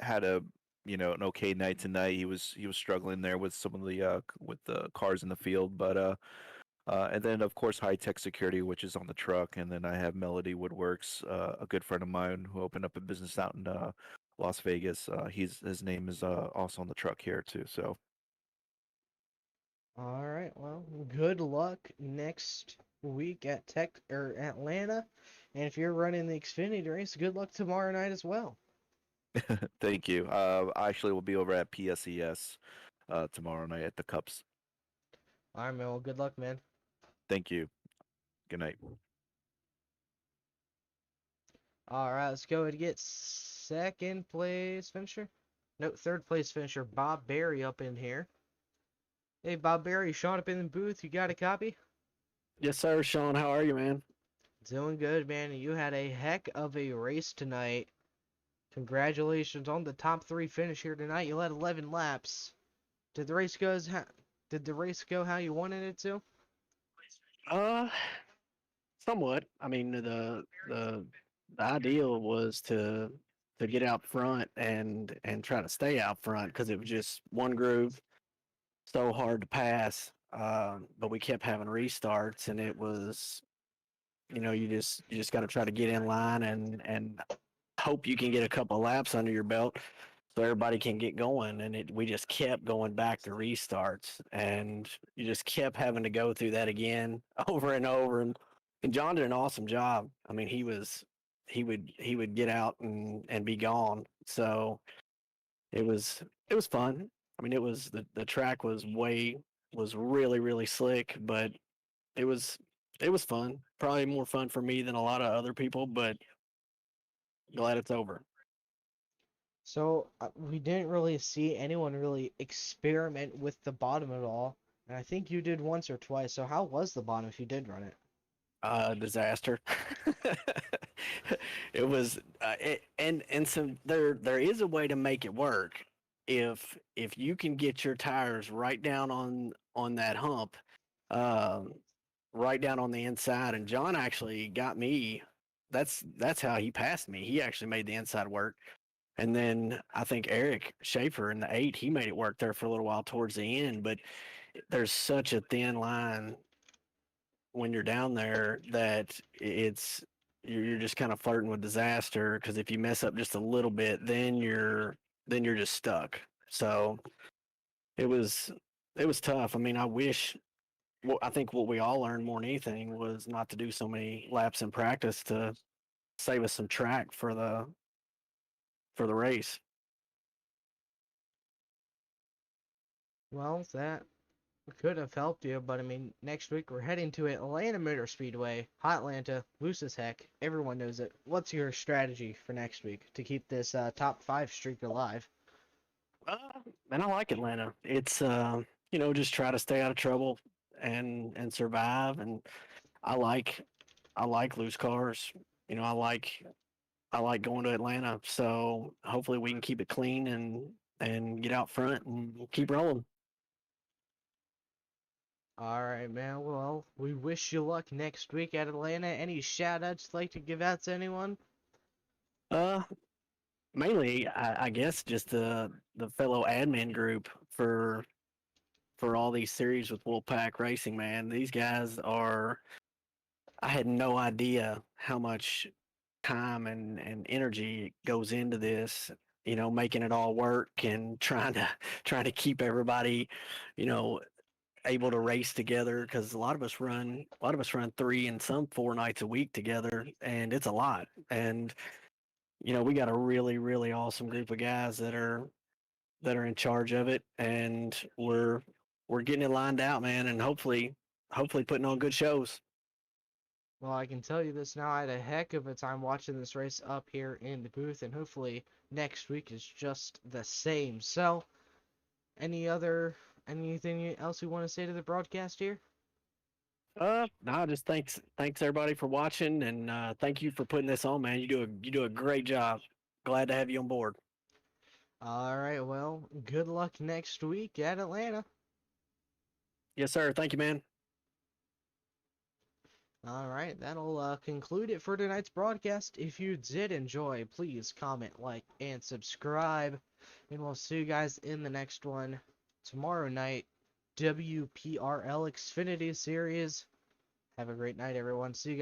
had an okay night tonight. He was struggling there with some of with the cars in the field, but and then of course High Tech Security, which is on the truck, and then I have Melody Woodworks, a good friend of mine who opened up a business out in Las Vegas. His name is also on the truck here too. So All right. Well, good luck next week at Tech or Atlanta. And if you're running the Xfinity race, good luck tomorrow night as well. thank you. I actually will be over at PSES tomorrow night at the Cups. All right, man. Well, good luck, man. Thank you. Good night. All right, let's go and get second place finisher. No, third place finisher Bob Berry up in here. Hey, Bob Berry, Sean up in the booth. You got a copy? Yes, sir, Sean. How are you, man? Doing good, man. You had a heck of a race tonight. Congratulations on the top 3 finish here tonight. You led 11 laps. Did the race go did the race go how you wanted it to? Uh, Somewhat. I mean, the ideal was to get out front and try to stay out front because it was just one groove, so hard to pass. But we kept having restarts, and it was, you just got to try to get in line and hope you can get a couple laps under your belt so everybody can get going. And we just kept going back to restarts, and you just kept having to go through that again over and over. And John did an awesome job. I mean, he would get out and be gone. So it was fun. I mean, the track was really, really slick, but it was it was fun. Probably more fun for me than a lot of other people, but glad it's over. So we didn't really see anyone really experiment with the bottom at all. And I think you did once or twice. So how was the bottom if you did run it? Disaster. It was, and so there is a way to make it work. If you can get your tires right down on that hump, um, right down on the inside, and John actually got me. That's how he passed me. He actually made the inside work. And then I think Eric Schaefer in the 8, he made it work there for a little while towards the end. But there's such a thin line when you're down there that you're just kind of flirting with disaster because if you mess up just a little bit, then you're just stuck. So it was it was tough. I mean, I think what we all learned more than anything was not to do so many laps in practice to save us some track for the race. Well, that could have helped you, but I mean, next week we're heading to Atlanta Motor Speedway. Hot Atlanta, loose as heck. Everyone knows it. What's your strategy for next week to keep this top 5 streak alive? Uh, and I like Atlanta. It's just try to stay out of trouble and survive. And I like I like loose cars. I like going to Atlanta. So hopefully we can keep it clean and get out front and keep rolling. All right, man. Well, we wish you luck next week at Atlanta. Any shout outs you'd like to give out to anyone? Uh, Mainly I guess just the fellow admin group for all these series with Wolfpack Racing. Man, these guys are. I had no idea how much time and energy goes into this. making it all work and trying to keep everybody, you know, able to race together because a lot of us run 3 and some 4 nights a week together, and it's a lot. And we got a really really awesome group of guys that are in charge of it, and we're getting it lined out, man, and hopefully putting on good shows. Well, I can tell you this now. I had a heck of a time watching this race up here in the booth, and hopefully next week is just the same. So, anything else you want to say to the broadcast here? No, just thanks everybody for watching, and thank you for putting this on, man. You do a great job. Glad to have you on board. All right, well, good luck next week at Atlanta. Yes, sir. Thank you, man. All right, that'll conclude it for tonight's broadcast. If you did enjoy, please comment, like, and subscribe. And we'll see you guys in the next one tomorrow night. WPRL Xfinity Series. Have a great night, everyone. See you guys.